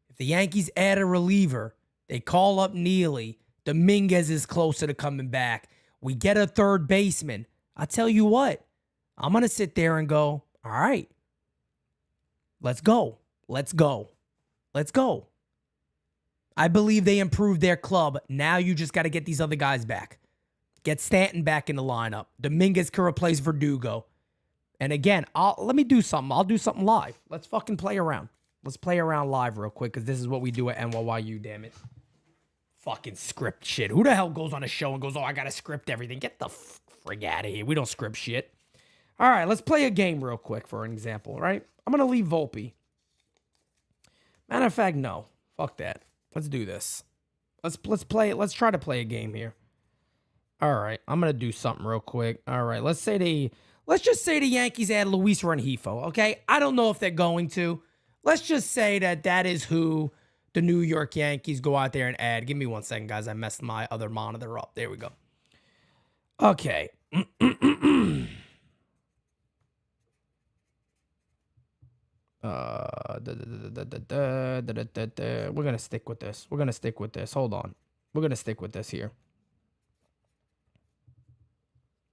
If the Yankees add a reliever, they call up Neely, Dominguez is closer to coming back, we get a third baseman, I tell you what, I'm going to sit there and go, all right, let's go. Let's go. Let's go. I believe they improved their club. Now you just got to get these other guys back. Get Stanton back in the lineup. Dominguez can replace Verdugo. And again, let me do something. I'll do something live. Let's fucking play around. Let's play around live real quick because this is what we do at NYU, damn it. Fucking script shit. Who the hell goes on a show and goes, oh, I got to script everything? Get the frig out of here. We don't script shit. All right, let's play a game real quick for an example, right? I'm going to leave Volpe. Matter of fact, no. Fuck that. Let's do this. Let's play it. Let's try to play a game here. All right, I'm going to do something real quick. All right, let's just say the Yankees add Luis Rengifo, okay? I don't know if they're going to. Let's just say that is who the New York Yankees go out there and add. Give me 1 second, guys. I messed my other monitor up. There we go. Okay. We're going to stick with this. We're going to stick with this. Hold on. We're going to stick with this here.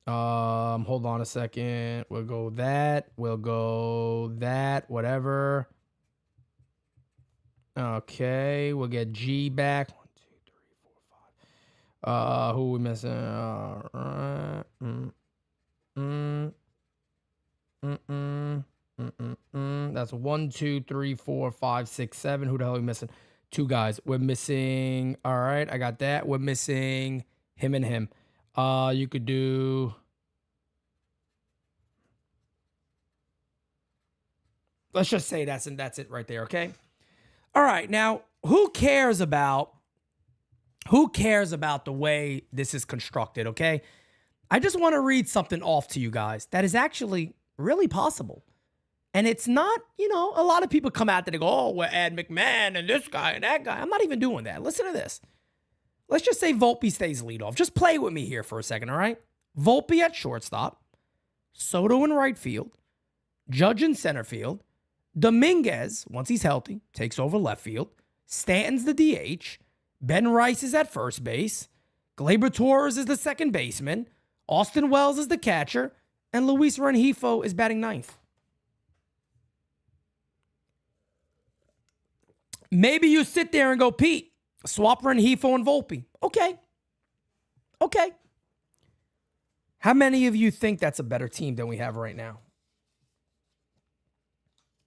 Hold on a second. We'll go that. We'll go that. Whatever. Okay. We'll get G back. 1, 2, 3, 4, Who we missing? That's 1, 2, 3, 4, 5, 6, 7. Who the hell are we missing? 2 guys. We're missing. All right, I got that. We're missing him and him. You could do. Let's just say that's it right there. Okay. All right. Now, who cares about the way this is constructed? Okay. I just want to read something off to you guys that is actually really possible. And it's not, a lot of people come out there and go, oh, we're Ed McMahon and this guy and that guy. I'm not even doing that. Listen to this. Let's just say Volpe stays leadoff. Just play with me here for a second, all right? Volpe at shortstop, Soto in right field, Judge in center field, Dominguez, once he's healthy, takes over left field, Stanton's the DH, Ben Rice is at first base, Gleyber Torres is the second baseman, Austin Wells is the catcher, and Luis Rengifo is batting ninth. Maybe you sit there and go, Pete, swap Rengifo and Volpe. Okay. How many of you think that's a better team than we have right now?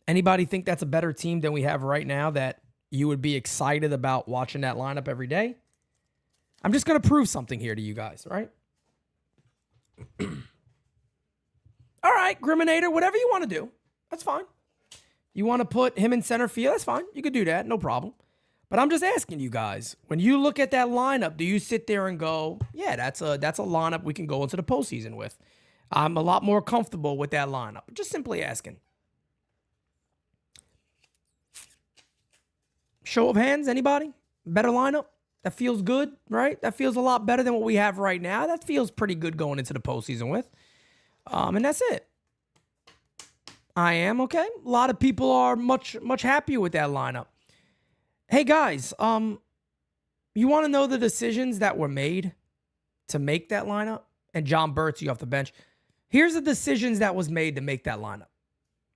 Anybody think that's a better team than we have right now that you would be excited about watching that lineup every day? I'm just going to prove something here to you guys, right? All right, Griminator, whatever you want to do, that's fine. You want to put him in center field, that's fine. You could do that, no problem. But I'm just asking you guys, when you look at that lineup, do you sit there and go, yeah, that's a lineup we can go into the postseason with? I'm a lot more comfortable with that lineup. Just simply asking. Show of hands, anybody? Better lineup? That feels good, right? That feels a lot better than what we have right now. That feels pretty good going into the postseason with. And that's it. I am, okay? A lot of people are much happier with that lineup. Hey, guys, you want to know the decisions that were made to make that lineup? And John Bertzi off the bench. Here's the decisions that was made to make that lineup.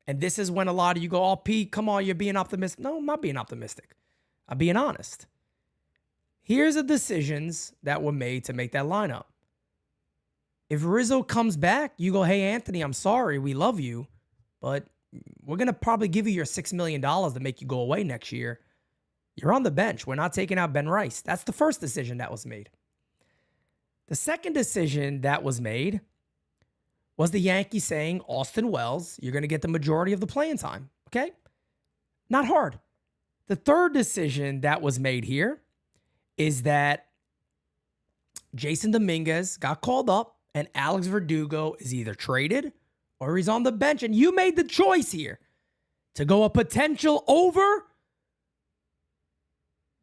And this is when a lot of you go, oh, Pete, come on, you're being optimistic. No, I'm not being optimistic. I'm being honest. Here's the decisions that were made to make that lineup. If Rizzo comes back, you go, hey, Anthony, I'm sorry. We love you. But we're going to probably give you your $6 million to make you go away next year. You're on the bench. We're not taking out Ben Rice. That's the first decision that was made. The second decision that was made was the Yankees saying, Austin Wells, you're going to get the majority of the playing time. Okay? Not hard. The third decision that was made here is that Jason Dominguez got called up and Alex Verdugo is either traded or he's on the bench. And you made the choice here to go a potential over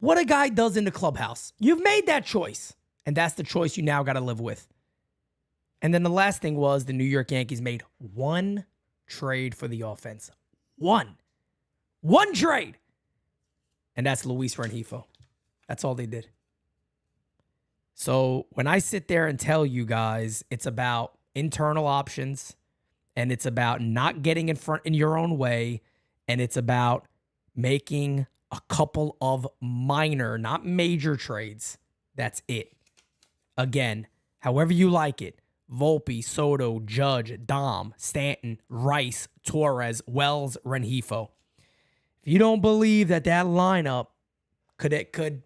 what a guy does in the clubhouse. You've made that choice. And that's the choice you now got to live with. And then the last thing was the New York Yankees made one trade for the offense. One trade. And that's Luis Rengifo. That's all they did. So when I sit there and tell you guys it's about internal options and it's about not getting in front in your own way and it's about making a couple of minor, not major trades, that's it. Again, however you like it. Volpe, Soto, Judge, Dom, Stanton, Rice, Torres, Wells, Rengifo. If you don't believe that lineup could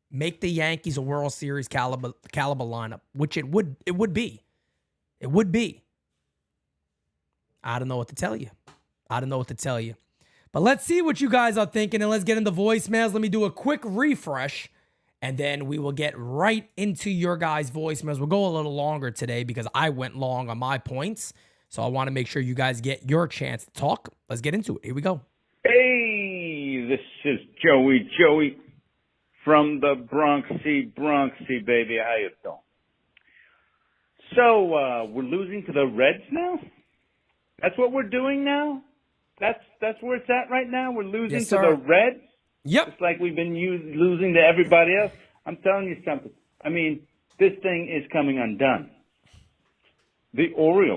make the Yankees a World Series caliber lineup, which it would be. It would be. I don't know what to tell you. But let's see what you guys are thinking and let's get into voicemails. Let me do a quick refresh. And then we will get right into your guys' voicemails. We'll go a little longer today because I went long on my points. So I want to make sure you guys get your chance to talk. Let's get into it. Here we go. Hey, this is Joey from the Bronxy, baby. How you doing? So, we're losing to the Reds now? That's what we're doing now? That's where it's at right now? We're losing to the Reds? Yep. Just like we've been losing to everybody else. I'm telling you something. I mean, this thing is coming undone. The Glory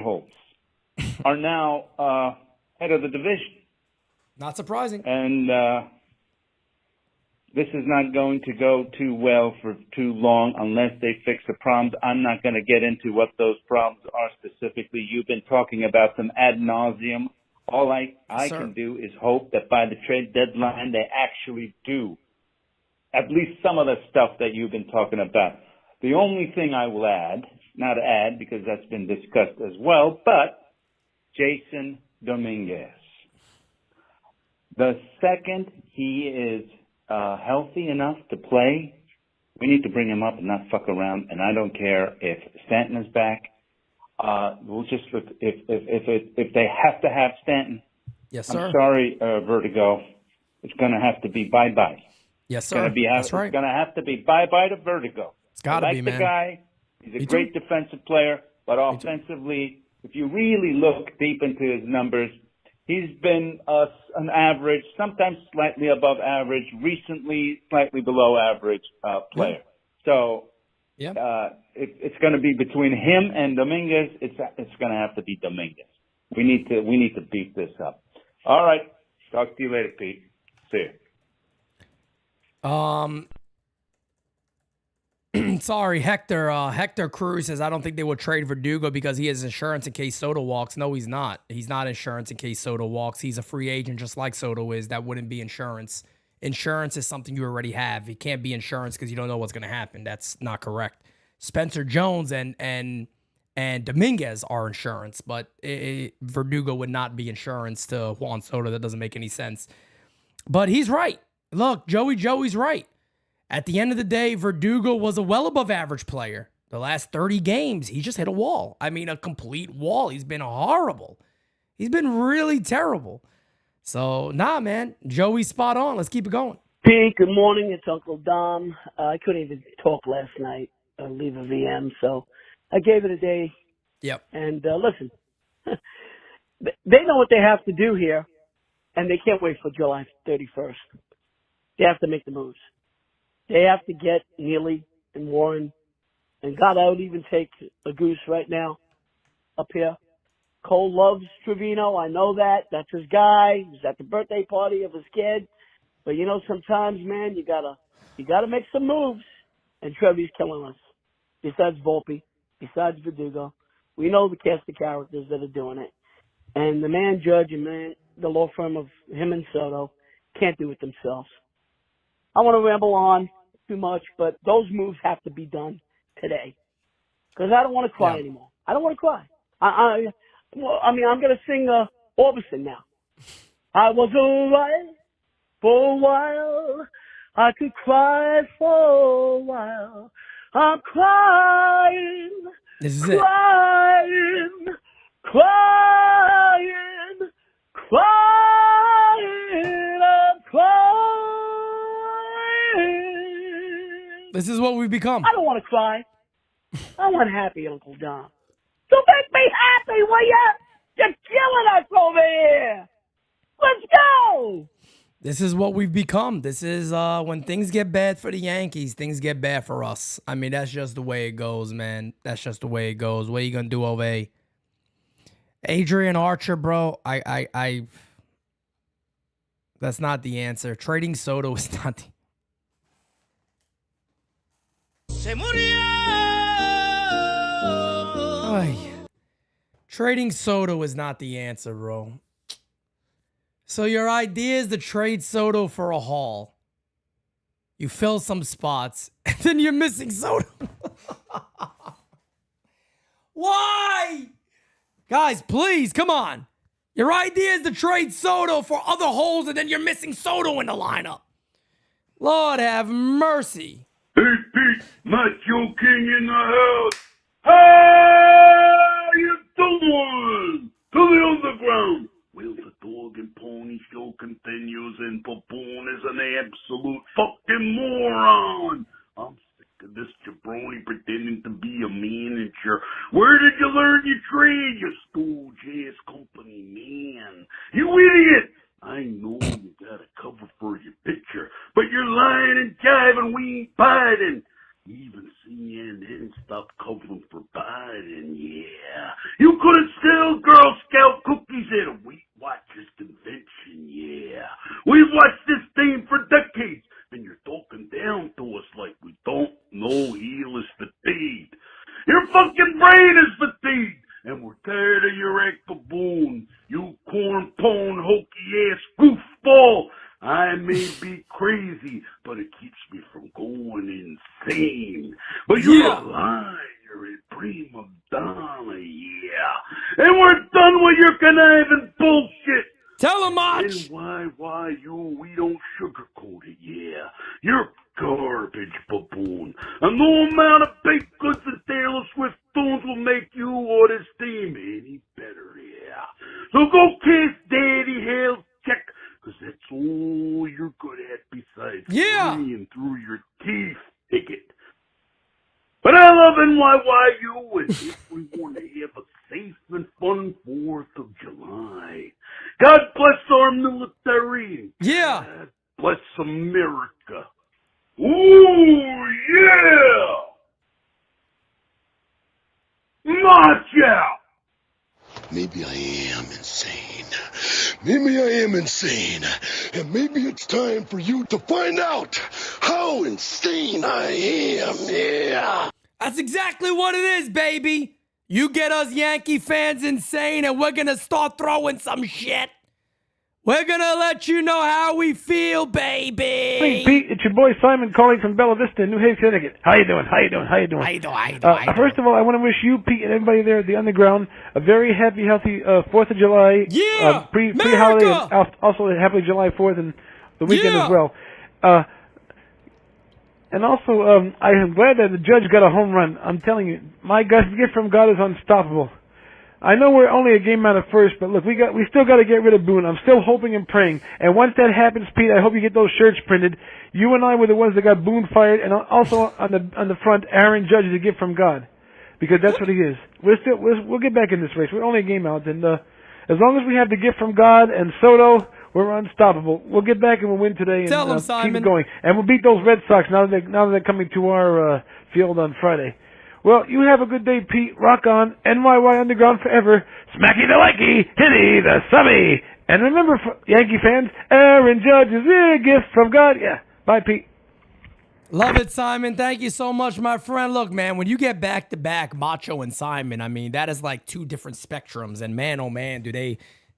Holes are now head of the division. Not surprising. And this is not going to go too well for too long unless they fix the problems. I'm not going to get into what those problems are specifically. You've been talking about them ad nauseum. All I can do is hope that by the trade deadline they actually do at least some of the stuff that you've been talking about. The only thing I will add, not add because that's been discussed as well, but Jason Dominguez. The second he is healthy enough to play, we need to bring him up and not fuck around. And I don't care if Stanton is back. We'll just if they have to have Stanton. Yes, sir. I'm sorry, Vertigo. It's going to have to be bye-bye. Yes, sir. That's right. It's going to have to be bye-bye to Vertigo. It's got to be, man. The guy. He's a great defensive player, but offensively, if you really look deep into his numbers, he's been an average, sometimes slightly above average, recently slightly below average player. So it's going to be between him and Dominguez. It's going to have to be Dominguez. We need to beat this up. All right. Talk to you later, Pete. See you. Sorry, Hector Cruz says, I don't think they would trade Verdugo because he has insurance in case Soto walks. No, he's not. He's not insurance in case Soto walks. He's a free agent just like Soto is. That wouldn't be insurance. Insurance is something you already have. It can't be insurance because you don't know what's going to happen. That's not correct. Spencer Jones and Dominguez are insurance, but Verdugo would not be insurance to Juan Soto. That doesn't make any sense. But he's right. Look, Joey's right. At the end of the day, Verdugo was a well above average player. The last 30 games, he just hit a wall. I mean, a complete wall. He's been horrible. He's been really terrible. So, nah, man. Joey's spot on. Let's keep it going. Pete, good morning. It's Uncle Dom. I couldn't even talk last night, leave a VM, so I gave it a day. Yep. And listen, they know what they have to do here, and they can't wait for July 31st. They have to make the moves. They have to get Neely and Warren, and God, I would even take a Goose right now up here. Cole loves Trevino. I know that. That's his guy. He's at the birthday party of his kid. But you know, sometimes, man, you gotta make some moves. And Trevy's killing us. Besides Volpe, besides Verdugo, we know the cast of characters that are doing it. And the man Judge and the law firm of him and Soto can't do it themselves. I want to ramble on too much, but those moves have to be done today. Because I don't want to cry anymore. I don't want to cry. I'm going to sing Orbison now. I was alright for a while. I could cry for a while. I'm crying. This is crying, crying, crying. I'm crying. This is what we've become. I don't want to cry. I want happy, Uncle Dom. So make me happy, will ya? You're killing us over here. Let's go. This is what we've become. This is when things get bad for the Yankees, things get bad for us. I mean, that's just the way it goes, man. That's just the way it goes. What are you gonna do, Ove? Adrian Archer, bro. I that's not the answer. Trading Soto is not the Se murió. Ay. Trading Soto is not the answer, bro. So your idea is to trade Soto for a haul. You fill some spots, and then you're missing Soto. Why? Guys, please, come on. Your idea is to trade Soto for other holes, and then you're missing Soto in the lineup. Lord have mercy. Hey, Pete, Macho King in the house. How you doing? To the underground. Well, the dog and pony show continues, and Papone is an absolute fucking moron. I'm sick of this jabroni pretending to be a manager. Where did you learn your trade, you stooge-ass company man? You idiot! I know you got a cover for your picture, but you're lying and jiving. We ain't Biden. Even CNN stopped covering for Biden, yeah. You couldn't sell Girl Scout cookies at a Weight Watchers convention, yeah. We've watched this thing for decades, and your tired of your act, baboon. You corn-pone, hokey-ass goofball. I may be crazy, but it keeps me from going insane. But you're Yeah. a liar and prima donna, yeah. And we're done with your conniving bullshit. Tell him, And Mach. why, we don't sugarcoat it, yeah. You're garbage, baboon. And no amount of baked goods and Taylor Swift tunes will make you or this team any better, yeah. So go kiss Daddy Hale's check, because that's all you're good at besides fleeing through your teeth, ticket. But I love NYYU, and if we want to have a safe and fun 4th of July. God bless our military. Yeah. God bless America. Ooh, yeah! March out! Maybe I am insane. Maybe I am insane. And maybe it's time for you to find out how insane I am. Yeah. That's exactly what it is, baby. You get us Yankee fans insane, and we're going to start throwing some shit. We're going to let you know how we feel, baby. Hey, Pete, it's your boy Simon calling from Bella Vista, New Haven, Connecticut. How you doing? First of all, I want to wish you, Pete, and everybody there at the Underground a very happy, healthy 4th of July. Yeah! Pre-holiday, and also a happy July 4th and the weekend as well. And also, I am glad that the judge got a home run. I'm telling you, my gift from God is unstoppable. I know we're only a game out of first, but look, we still got to get rid of Boone. I'm still hoping and praying. And once that happens, Pete, I hope you get those shirts printed. You and I were the ones that got Boone fired, and also on the front, Aaron Judge is a gift from God, because that's what he is. We'll get back in this race. We're only a game out, and as long as we have the gift from God and Soto, we're unstoppable. We'll get back and we'll win today, and Tell him, keep Simon. it going. And we'll beat those Red Sox now that they're coming to our field on Friday. Well, you have a good day, Pete. Rock on. NYY Underground forever. Smacky the likey, hitty the subby. And remember, Yankee fans, Aaron Judge is a gift from God. Yeah. Bye, Pete. Love it, Simon. Thank you so much, my friend. Look, man, when you get back-to-back Macho and Simon, I mean, that is like two different spectrums. And man, oh man, do they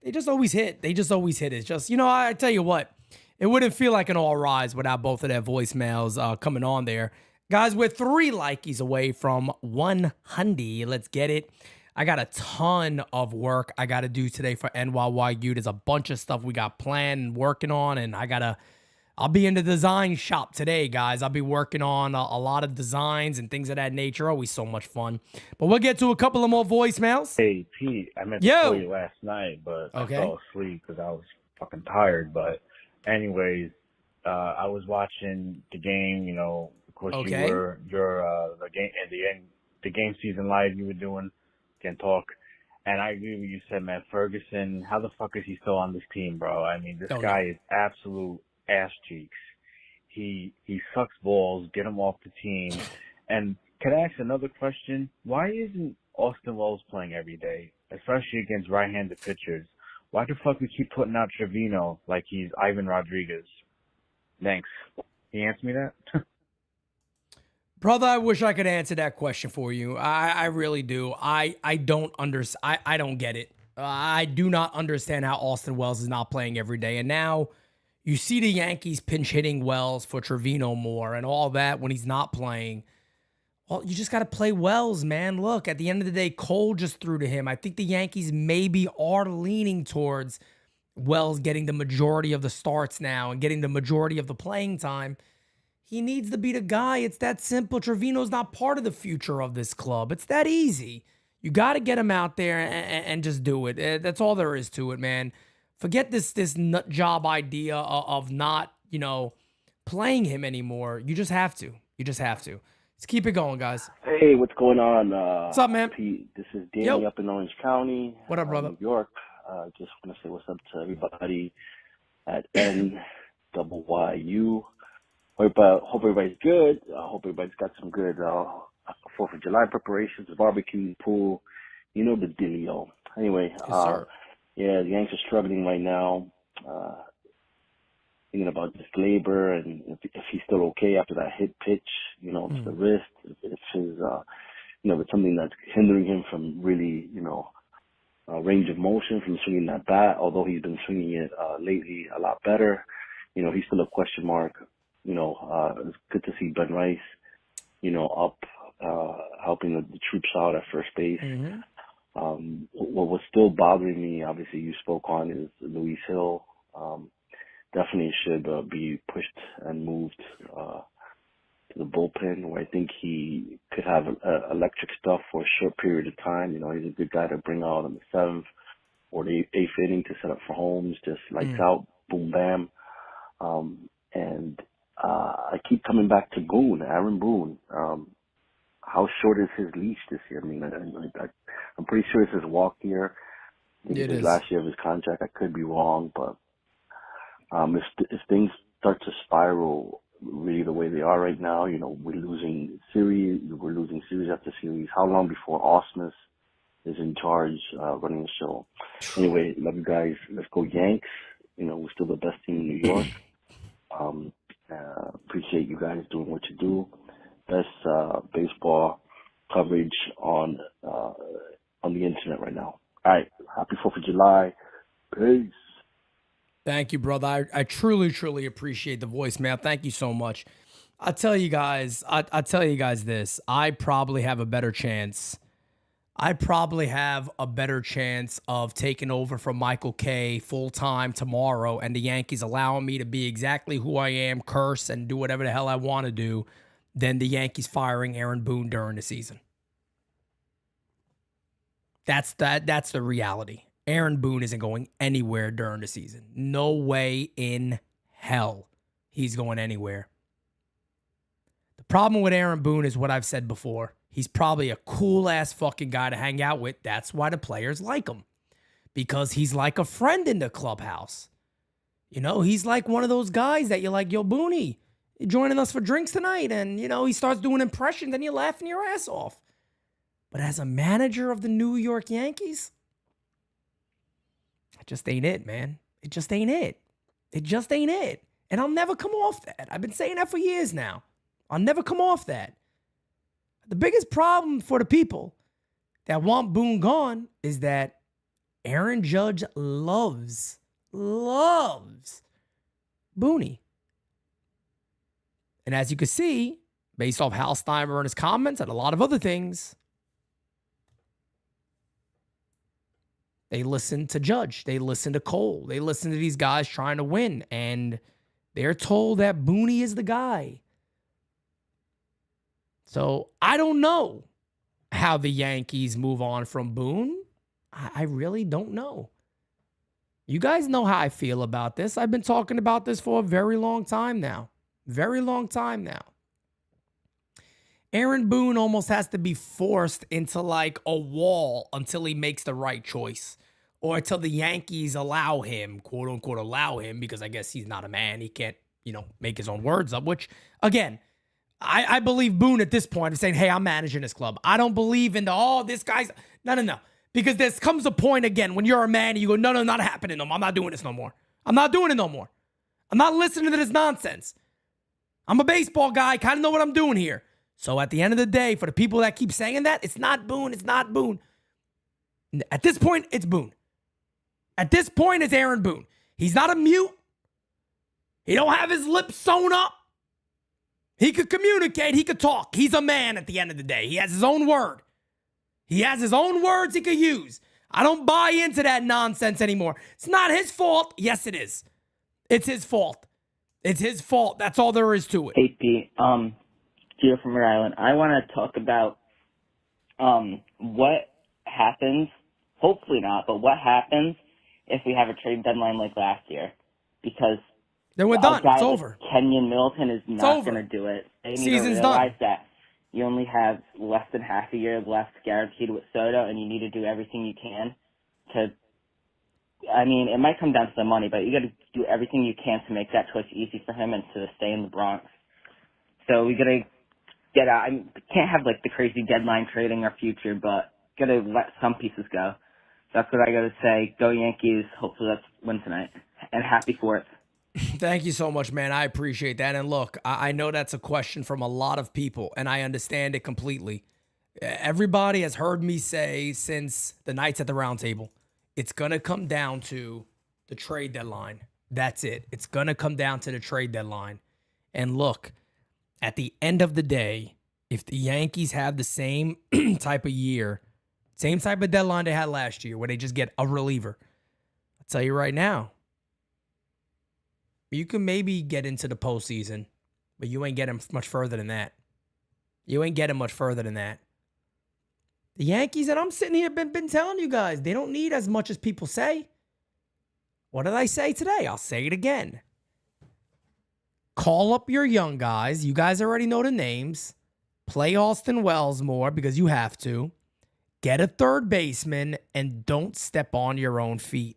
just always hit. They just always hit. It's just, I tell you what, it wouldn't feel like an All Rise without both of their voicemails coming on there. Guys, we're 3 likies away from 100. Let's get it. I got a ton of work I got to do today for NYYU. There's a bunch of stuff we got planned and working on, and I'll be in the design shop today, guys. I'll be working on a lot of designs and things of that nature. Always so much fun. But we'll get to a couple of more voicemails. Hey, Pete, I meant to call you last night, but I fell asleep because I was fucking tired. But anyways, I was watching the game, Of course, the game season live you were doing, can talk, and I agree with you said, man, Ferguson, how the fuck is he still on this team, bro? I mean, this guy is absolute ass cheeks. He sucks balls. Get him off the team. And can I ask another question? Why isn't Austin Wells playing every day, especially against right-handed pitchers? Why the fuck we keep putting out Trevino like he's Ivan Rodriguez? Thanks. Can you answer me that? Brother, I wish I could answer that question for you. I really do. I don't understand. I don't get it. I do not understand how Austin Wells is not playing every day. And now you see the Yankees pinch hitting Wells for Trevino more and all that when he's not playing. Well, you just got to play Wells, man. Look, at the end of the day, Cole just threw to him. I think the Yankees maybe are leaning towards Wells getting the majority of the starts now and getting the majority of the playing time. He needs to be the guy. It's that simple. Trevino's not part of the future of this club. It's that easy. You got to get him out there and just do it. That's all there is to it, man. Forget this nut job idea of not, playing him anymore. You just have to. Let's keep it going, guys. Hey, what's going on? What's up, man? Pete, this is Danny up in Orange County. What up, brother? New York. Just want to say what's up to everybody at NYYU. Hope everybody's good. I hope everybody's got some good 4th of July preparations, barbecue, pool, the dealio. Anyway, yes, the Yanks are struggling right now. Thinking about this labor and if he's still okay after that hit pitch, to the wrist, if his, if it's something that's hindering him from really, range of motion from swinging that bat, although he's been swinging it lately a lot better. He's still a question mark. It's good to see Ben Rice, up helping the troops out at first base. Mm-hmm. What was still bothering me, obviously you spoke on, is Luis Hill. Definitely should be pushed and moved to the bullpen, where I think he could have electric stuff for a short period of time. He's a good guy to bring out in the 7th or the 8th inning to set up for Holmes, just lights out, boom, bam. And I keep coming back to Boone, Aaron Boone. How short is his leash this year? I mean, I'm pretty sure it's his walk year. It is. Last year of his contract. I could be wrong, but if things start to spiral really the way they are right now, we're losing series after series. How long before Osmus is in charge running the show? Anyway, love you guys. Let's go Yanks. We're still the best team in New York. Appreciate you guys doing what you do. Best baseball coverage on the internet right now. All right. Happy 4th of July. Peace. Thank you, brother. I truly, truly appreciate the voicemail. Thank you so much. I'll tell you guys this. I probably have a better chance of taking over from Michael Kay full-time tomorrow and the Yankees allowing me to be exactly who I am, curse, and do whatever the hell I want to do, than the Yankees firing Aaron Boone during the season. That's the reality. Aaron Boone isn't going anywhere during the season. No way in hell he's going anywhere. The problem with Aaron Boone is what I've said before. He's probably a cool-ass fucking guy to hang out with. That's why the players like him. Because he's like a friend in the clubhouse. He's like one of those guys that you're like, yo, Booney, you joining us for drinks tonight? And, he starts doing impressions and you're laughing your ass off. But as a manager of the New York Yankees, it just ain't it, man. It just ain't it. It just ain't it. And I'll never come off that. I've been saying that for years now. I'll never come off that. The biggest problem for the people that want Boone gone is that Aaron Judge loves Booney. And as you can see, based off Hal Steinberg and his comments and a lot of other things, they listen to Judge. They listen to Cole. They listen to these guys trying to win. And they're told that Booney is the guy. So I don't know how the Yankees move on from Boone. I really don't know. You guys know how I feel about this. I've been talking about this for a very long time now. Very long time now. Aaron Boone almost has to be forced into like a wall until he makes the right choice. Or until the Yankees allow him, quote unquote, allow him, because I guess he's not a man. He can't, make his own words up, which, again, I believe Boone at this point is saying, hey, I'm managing this club. I don't believe in this guy's, no. Because there comes a point, again, when you're a man and you go, no, not happening no more. I'm not doing this no more. I'm not doing it no more. I'm not listening to this nonsense. I'm a baseball guy, kind of know what I'm doing here. So at the end of the day, for the people that keep saying that, it's not Boone, it's not Boone. At this point, it's Boone. At this point, it's Aaron Boone. He's not a mute. He don't have his lips sewn up. He could communicate. He could talk. He's a man at the end of the day. He has his own word. He has his own words he could use. I don't buy into that nonsense anymore. It's not his fault. Yes, it is. It's his fault. It's his fault. That's all there is to it. Hey, Pete. Gio from Rhode Island. I want to talk about what happens, hopefully not, but what happens if we have a trade deadline like last year. Because then we're done. It's over. Kenyon Middleton is not going to do it. They need Season's to realize done. that you only have less than half a year left guaranteed with Soto, and you need to do everything you can to, it might come down to the money, but you got to do everything you can to make that choice easy for him and to stay in the Bronx. So we got to get out. Can't have the crazy deadline trading our future, but got to let some pieces go. That's what I got to say. Go Yankees. Hopefully let's win tonight. And happy for it. Thank you so much, man. I appreciate that. And look, I know that's a question from a lot of people, and I understand it completely. Everybody has heard me say since the nights at the round table, it's going to come down to the trade deadline. That's it. It's going to come down to the trade deadline. And look, at the end of the day, if the Yankees have the same type of year, same type of deadline they had last year where they just get a reliever, I'll tell you right now, you can maybe get into the postseason, but you ain't getting much further than that. You ain't getting much further than that. The Yankees, and I'm sitting here, been telling you guys, they don't need as much as people say. What did I say today? I'll say it again. Call up your young guys. You guys already know the names. Play Austin Wells more because you have to. Get a third baseman and don't step on your own feet.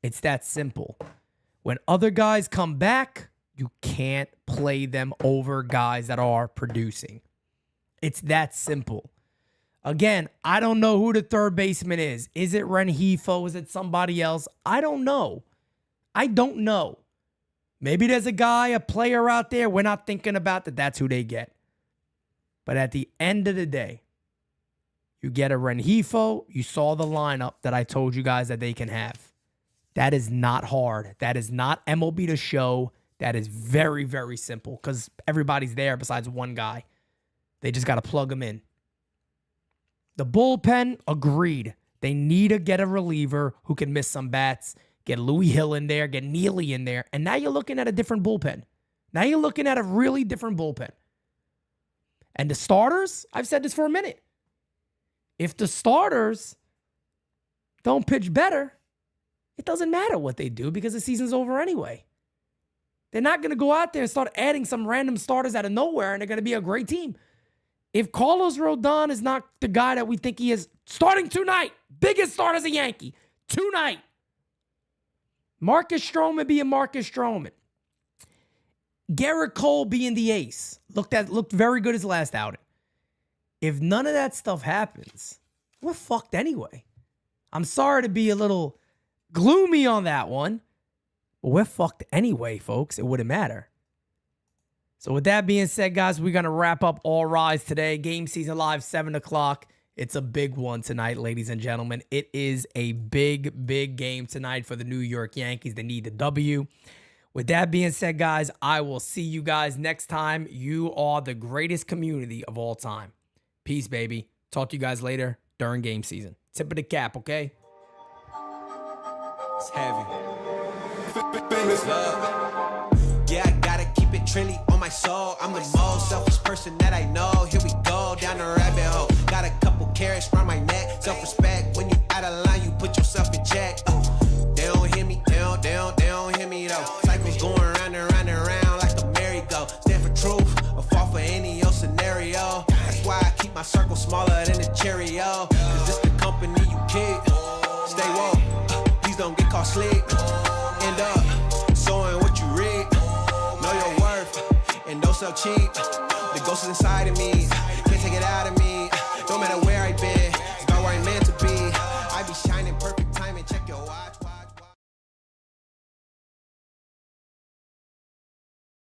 It's that simple. When other guys come back, you can't play them over guys that are producing. It's that simple. Again, I don't know who the third baseman is. Is it Rengifo? Is it somebody else? I don't know. I don't know. Maybe there's a guy, a player out there we're not thinking about that that's who they get. But at the end of the day, you get a Rengifo. You saw the lineup that I told you guys that they can have. That is not hard. That is not MLB The Show. That is very, very simple because everybody's there besides one guy. They just got to plug them in. The bullpen, agreed. They need to get a reliever who can miss some bats. Get Louis Hill in there. Get Neely in there. And now you're looking at a different bullpen. Now you're looking at a really different bullpen. And the starters, I've said this for a minute. If the starters don't pitch better, it doesn't matter what they do because the season's over anyway. They're not going to go out there and start adding some random starters out of nowhere and they're going to be a great team. If Carlos Rodon is not the guy that we think he is, starting tonight, biggest start as a Yankee, tonight. Marcus Stroman being Marcus Stroman. Garrett Cole being the ace. Looked very good his last outing. If none of that stuff happens, we're fucked anyway. I'm sorry to be a little gloomy on that one, but we're fucked anyway, folks. It wouldn't matter. So with that being said, guys, we're going to wrap up All Rise today. Game season live, 7 o'clock. It's a big one tonight, ladies and gentlemen. It is a big, big game tonight for the New York Yankees. They need the W. With that being said, guys, I will see you guys next time. You are the greatest community of all time. Peace, baby. Talk to you guys later during game season. Tip of the cap, okay? It's heavy. Famous love. Yeah, I gotta keep it trendy on my soul. I'm the most selfish person that I know. Here we go, down the rabbit hole. Got a couple carrots around my neck. Self-respect, when you out of line, you put yourself in check. They don't hear me, they don't hear me though. Cycles going round and round and round like a merry-go. Stand for truth, or fall for any old scenario. That's why I keep my circle smaller than a Cheerio. Cause it's the company you keep. Stay woke, please don't get caught sleep. End up sowing what you reap. Know your worth, and don't sell cheap. The ghost is inside of me, can't take it out of me.